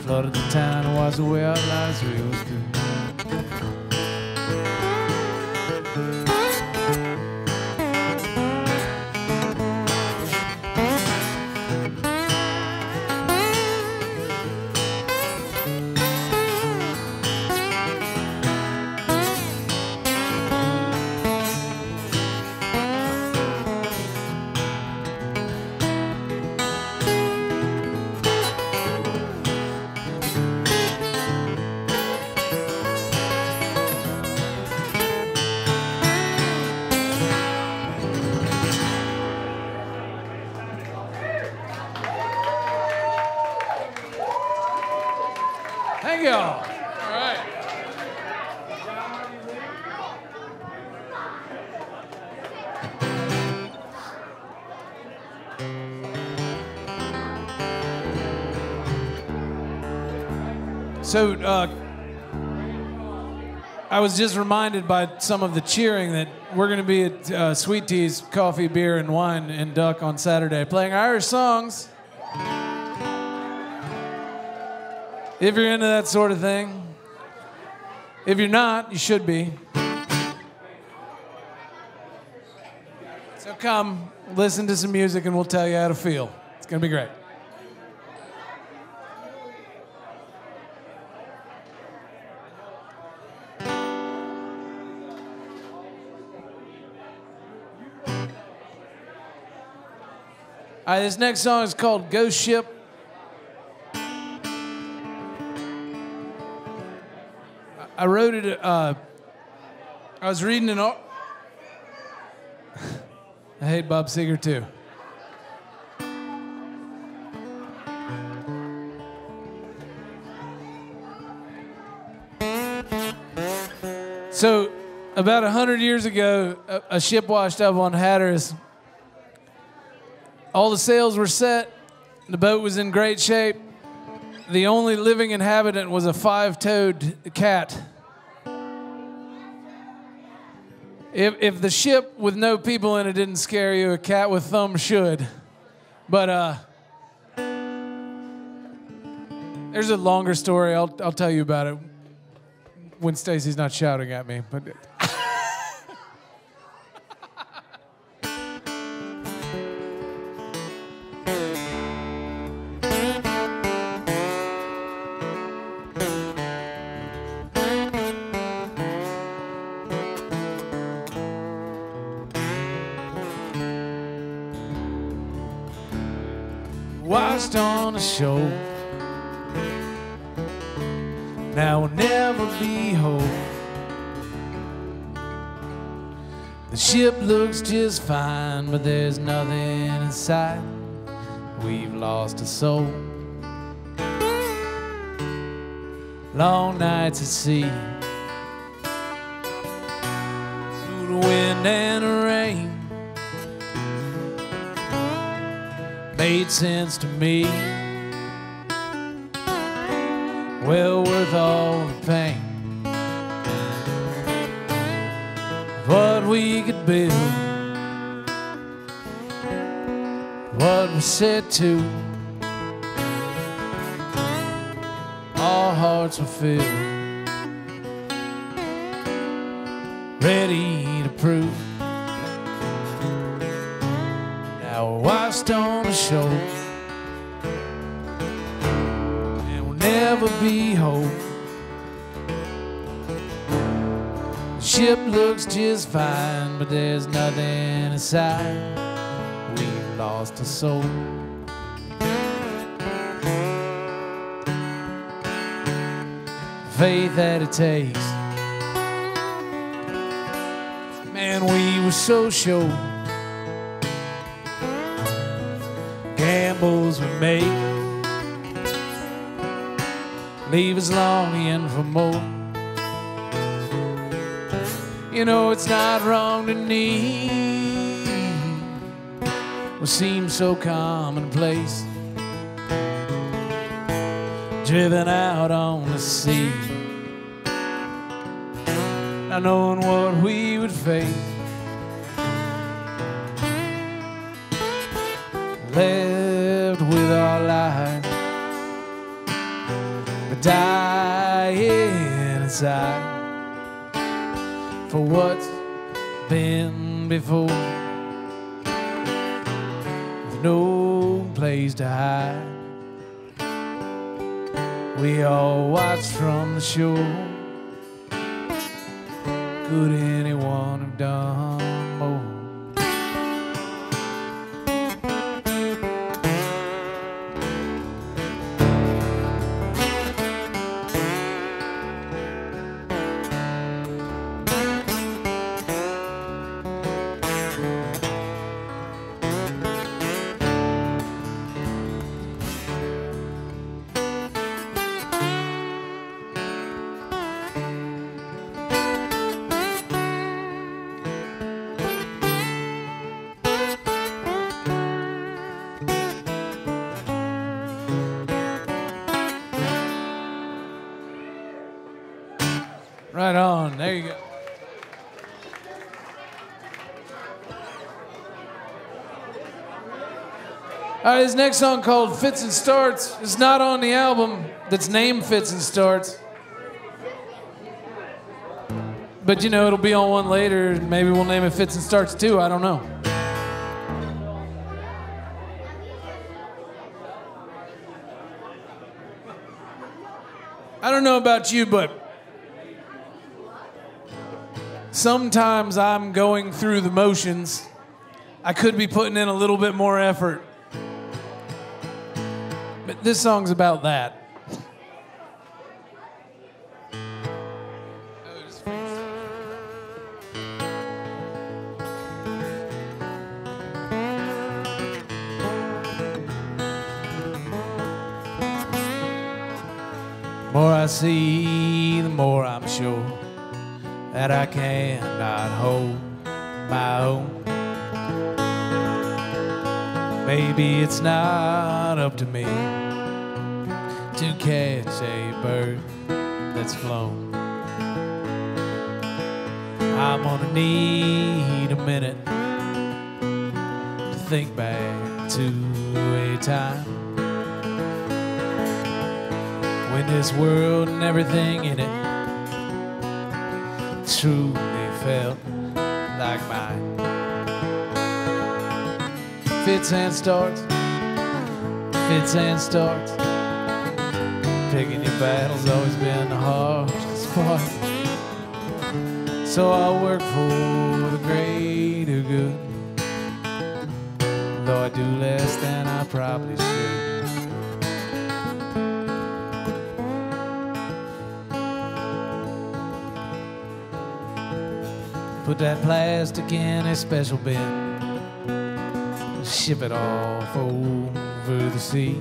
Flooded the town and washed away our lives till it was through. Thank y'all. All right. So, I was just reminded by some of the cheering that we're going to be at Sweet Tea's Coffee, Beer, and Wine in Duck on Saturday, playing Irish songs. If you're into that sort of thing. If you're not, you should be. So come, listen to some music, and we'll tell you how to feel. It's going to be great. All right, this next song is called Ghost Ship. I wrote it, I was reading an I hate Bob Seger too. So, about 100 years ago, a ship washed up on Hatteras. All the sails were set, the boat was in great shape. The only living inhabitant was a 5-toed cat. If the ship with no people in it didn't scare you, a cat with thumbs should. But there's a longer story. I'll tell you about it when Stacy's not shouting at me. But washed on a shore, now will never be whole. The ship looks just fine, but there's nothing inside. We've lost a soul. Long nights at sea, through the wind and the rain, made sense to me. Well worth all the pain. What we could build, what we set to, our hearts were filled, ready to prove. Now we're washed on the shore, and we'll never be whole. The ship looks just fine, but there's nothing inside. We've lost a soul. Faith that it takes, man, we were so sure. Gambles we make leave us longing for more. You know it's not wrong to need what seems so commonplace, driven out on the sea, not knowing what we would face. Left with our lives, but dying inside for what's been before, with no place to hide. We all watch from the shore. Could anyone have done more? Right on, there you go. All right, this next song called Fits and Starts is not on the album that's named Fits and Starts. But you know, it'll be on one later. Maybe we'll name it Fits and Starts too, I don't know. I don't know about you, but sometimes I'm going through the motions. I could be putting in a little bit more effort. But this song's about that. The more I see, the more I'm sure that I cannot hold my own. Maybe it's not up to me to catch a bird that's flown. I'm gonna need a minute to think back to a time when this world and everything in it truly felt like mine. Fits and starts, fits and starts. Picking your battle's always been the hardest part. So I'll work for the greater good, though I do less than I probably should. Put that plastic in a special bin, ship it off over the sea.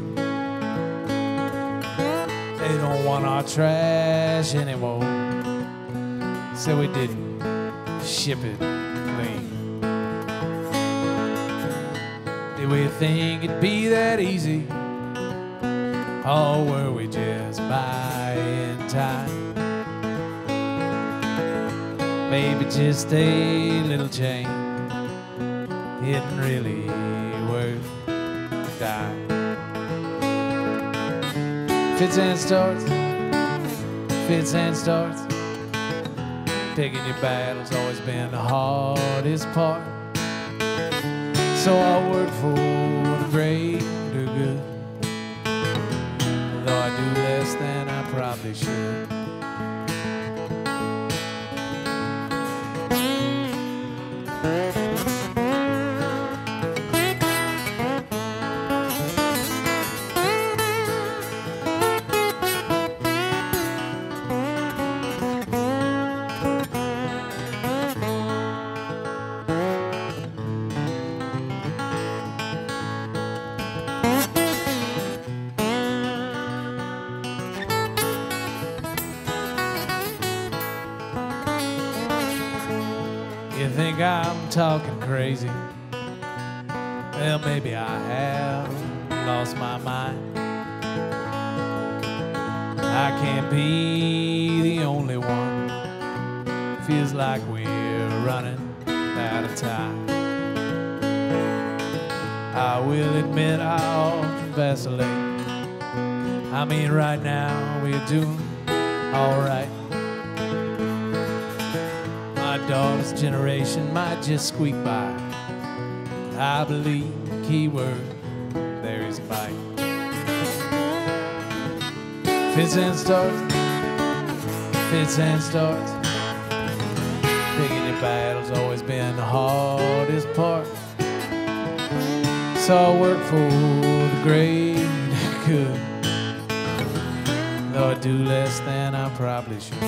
They don't want our trash anymore, so we didn't ship it clean. Did we think it'd be that easy, or were we just buying time? Maybe just a little change isn't really worth a dime. Fits and starts, fits and starts. Picking your battle's always been the hardest part. So I'll work for the greater good, though I do less than I probably should. You think I'm talking crazy? Well, maybe I have lost my mind. I can't be the only one. Feels like we're running out of time. I will admit I often vacillate. I mean, right now we're doing all right. My daughter's generation might just squeak by. I believe the key word there is fight. Fits and starts, fits and starts. Picking your battle's always been the hardest part. So I work for the greater good, though I do less than I probably should.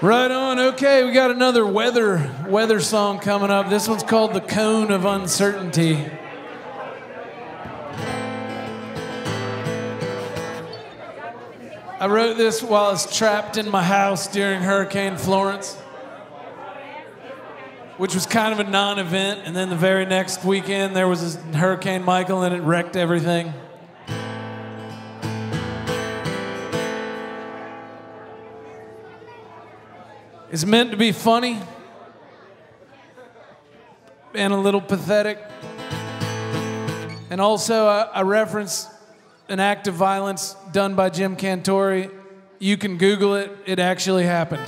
Right on. Okay, we got another weather song coming up. This one's called The Cone of Uncertainty. I wrote this while I was trapped in my house during Hurricane Florence, which was kind of a non-event, and then the very next weekend there was Hurricane Michael and it wrecked everything. It's meant to be funny and a little pathetic. And also, I reference an act of violence done by Jim Cantori. You can Google it. It actually happened.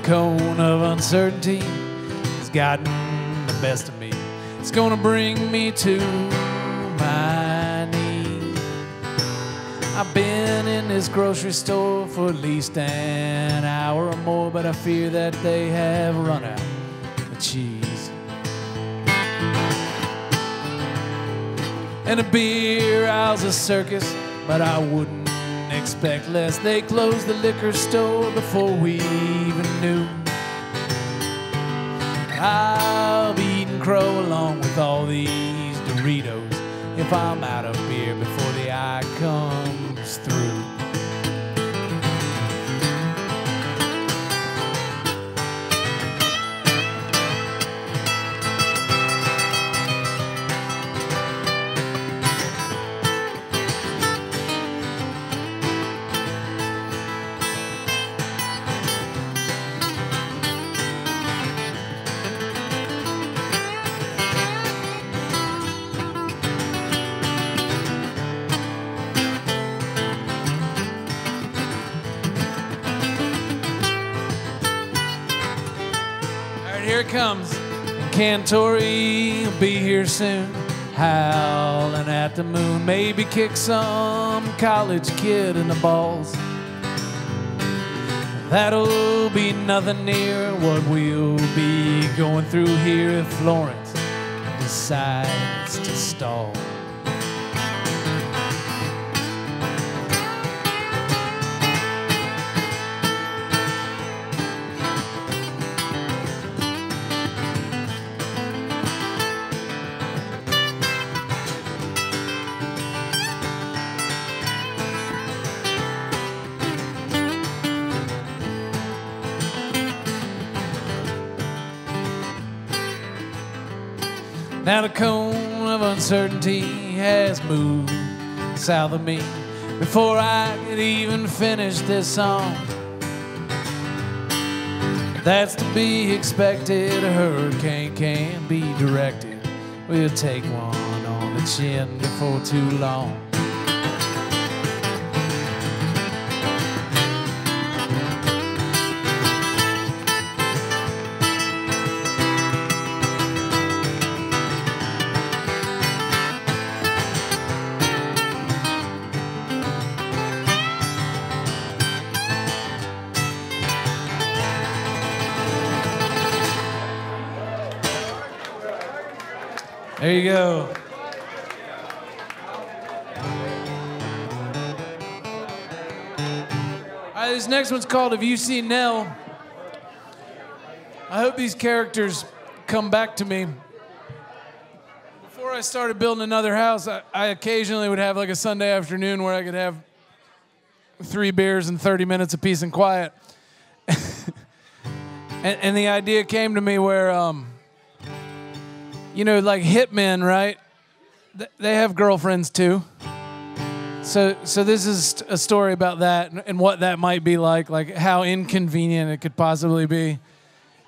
Cone of uncertainty has gotten the best of me. It's gonna bring me to my knees. I've been in this grocery store for at least an hour or more, but I fear that they have run out of cheese. and a beer aisle's a circus, but I wouldn't expect less. They closed the liquor store before we even knew. I'll be eating crow along with all these Doritos if I'm out of beer before the eye comes through. Here it comes. And Cantori will be here soon, howling at the moon. Maybe kick some college kid in the balls. That'll be nothing near what we'll be going through here if Florence decides to stall. Now the cone of uncertainty has moved south of me before I could even finish this song. That's to be expected, a hurricane can be directed. We'll take one on the chin before too long. There you go. All right, this next one's called Have You Seen Nell? I hope these characters come back to me. Before I started building another house, I occasionally would have like a Sunday afternoon where I could have 3 beers and 30 minutes of peace and quiet. and the idea came to me where, you know, like hitmen, right? They have girlfriends too. So this is a story about that and what that might be like how inconvenient it could possibly be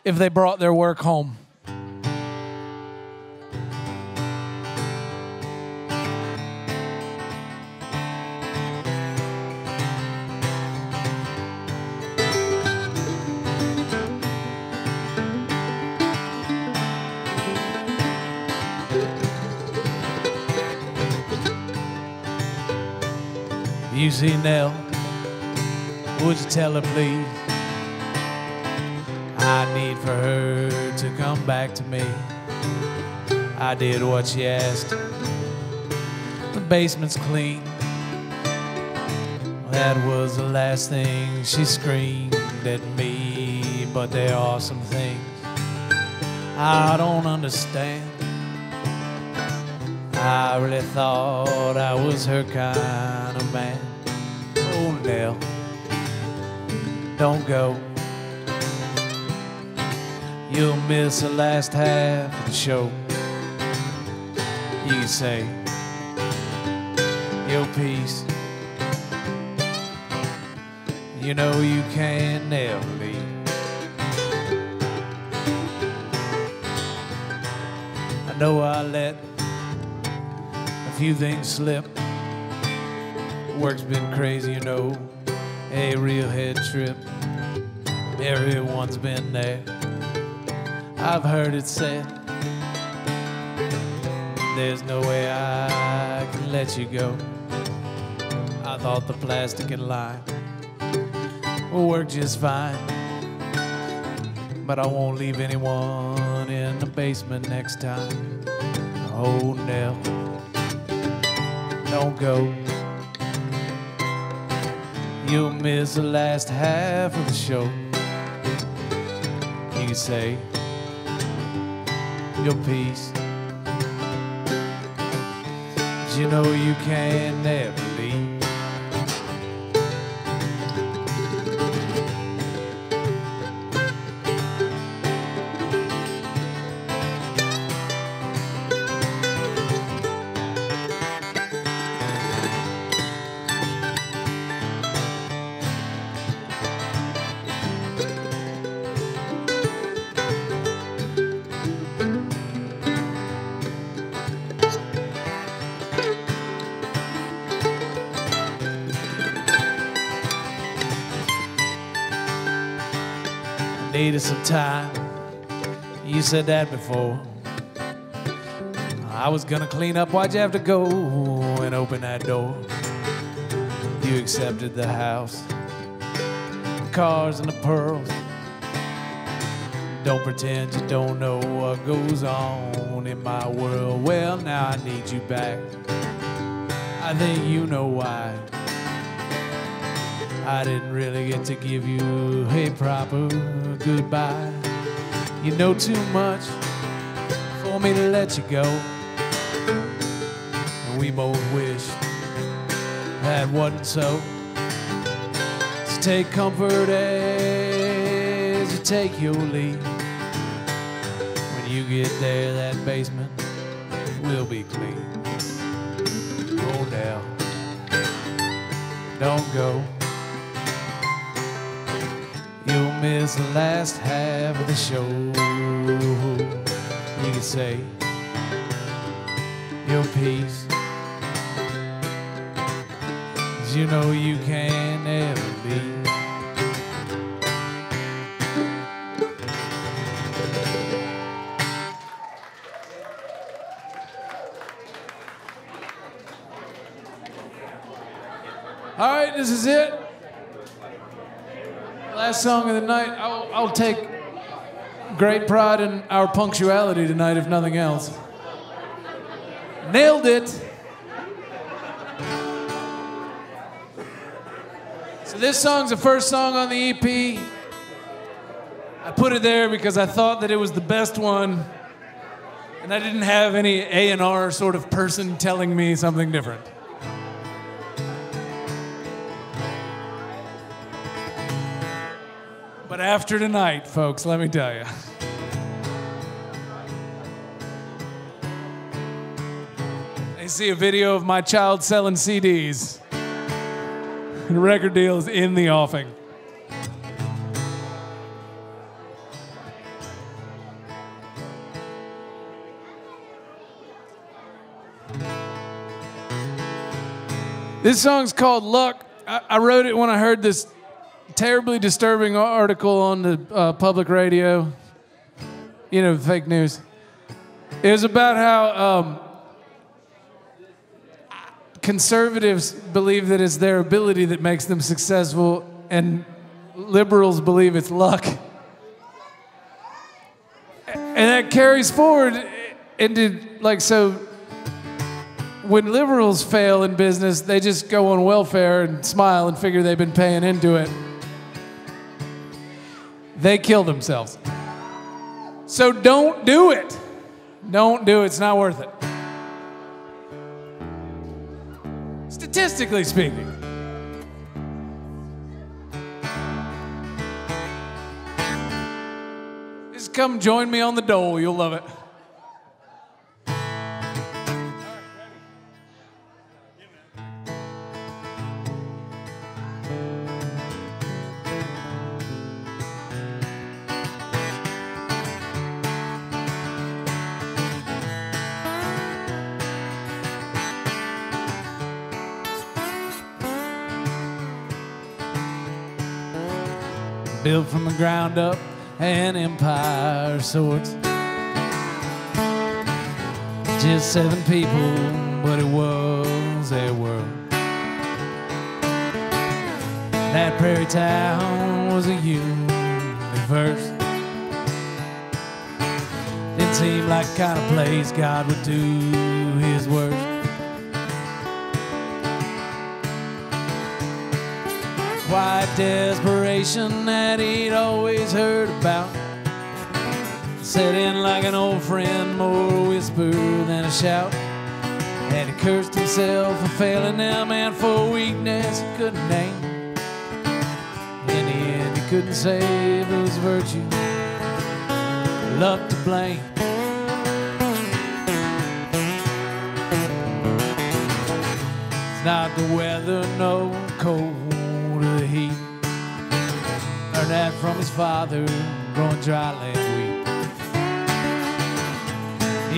if they brought their work home. You see Nell, would you tell her please? I need for her to come back to me. I did what she asked. The basement's clean. That was the last thing she screamed at me. But there are some things I don't understand. I really thought I was her kind of man. Oh, Nell, don't go. You'll miss the last half of the show. You can say your piece. You know you can never leave. I know I let a few things slip. Work's been crazy, you know, a real head trip. Everyone's been there. I've heard it said, there's no way I can let you go. I thought the plastic and lime will work just fine, but I won't leave anyone in the basement next time. Oh, Nell, don't go. You'll miss the last half of the show. You can say your piece, but you know you can never leave. Needed some time. You said that before. I was gonna clean up. Why'd you have to go and open that door? You accepted the house, the cars and the pearls. Don't pretend you don't know what goes on in my world. Well, now I need you back. I think you know why. I didn't really get to give you a proper goodbye. You know too much for me to let you go. And we both wish that wasn't so. So take comfort as you take your leave. When you get there, that basement will be clean. Oh, now, don't go. You'll miss the last half of the show. You can say your piece, 'cause you know you can never be. All right, this is it. Last song of the night. I'll take great pride in our punctuality tonight, if nothing else. Nailed it. So this song's the first song on the EP. I put it there because I thought that it was the best one, and I didn't have any A&R sort of person telling me something different. But after tonight, folks, let me tell you. They see a video of my child selling CDs. The record deal is in the offing. This song's called Luck. I wrote it when I heard this terribly disturbing article on the public radio. You know, fake news. It was about how conservatives believe that it's their ability that makes them successful, and liberals believe it's luck. And that carries forward into, like, so when liberals fail in business, they just go on welfare and smile and figure they've been paying into it. They kill themselves. So don't do it. Don't do it. It's not worth it. Statistically speaking. Just come join me on the dole. You'll love it. Built from the ground up, an empire of sorts. Just 7 people, but it was a world. That prairie town was a universe. Didn't seem like the kind of place God would do his worst. quiet desperation that he'd always heard about, set in like an old friend, more a whisper than a shout. And he cursed himself for failing them and for weakness he couldn't name. In the end, he couldn't save his virtue, luck to blame. It's not the weather, no cold or the heat. Learned that from his father, growing dry land wheat.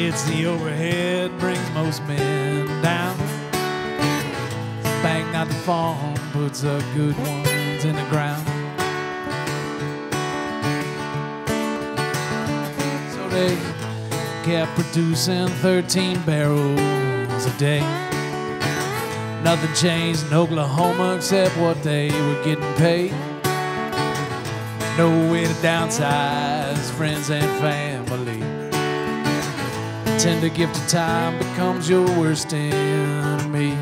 It's the overhead brings most men down. It's the bank, not the farm, puts the good ones in the ground. So they kept producing 13 barrels a day. Nothing changed in Oklahoma except what they were getting paid. No way to downsize friends and family. Tender gift of time becomes your worst enemy.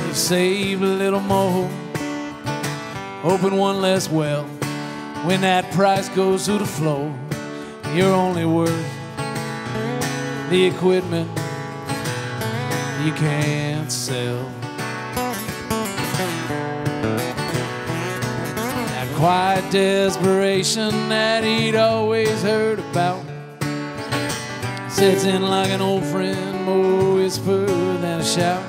You save a little more, open one less well. When that price goes to the floor, you're only worth the equipment you can't sell. Quiet desperation that he'd always heard about sets in like an old friend, more whisper than a shout.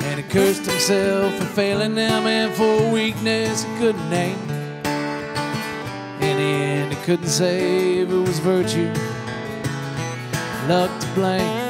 And he cursed himself for failing them and for weakness he couldn't name. In the end, he couldn't save it was virtue, luck to blame.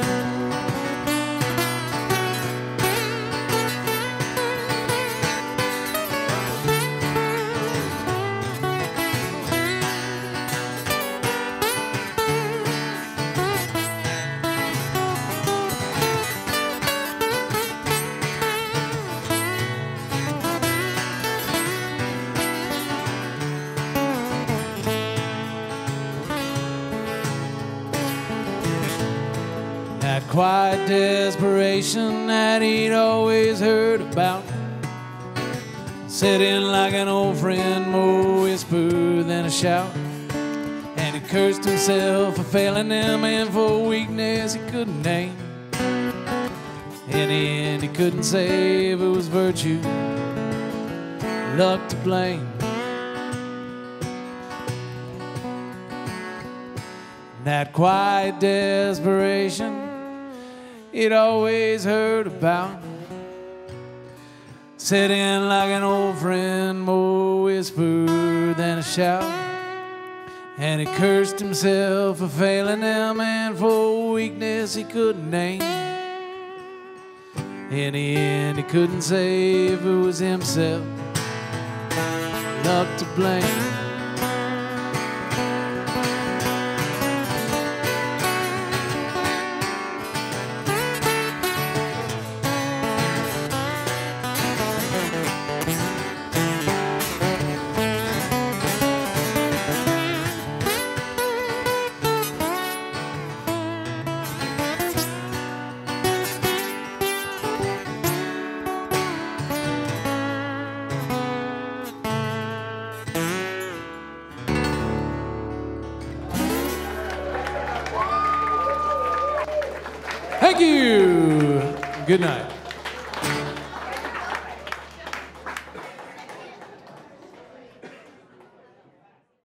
That quiet desperation that he'd always heard about set in like an old friend, more whisper than a shout. And he cursed himself for failing them and for weakness he couldn't name. In the end, he couldn't save it was virtue, luck to blame. That quiet desperation he'd always heard about set in like an old friend, more whisper than a shout. And he cursed himself for failing them and for weakness he couldn't name. In the end, he couldn't save it was himself, luck to blame. Thank you. Good night.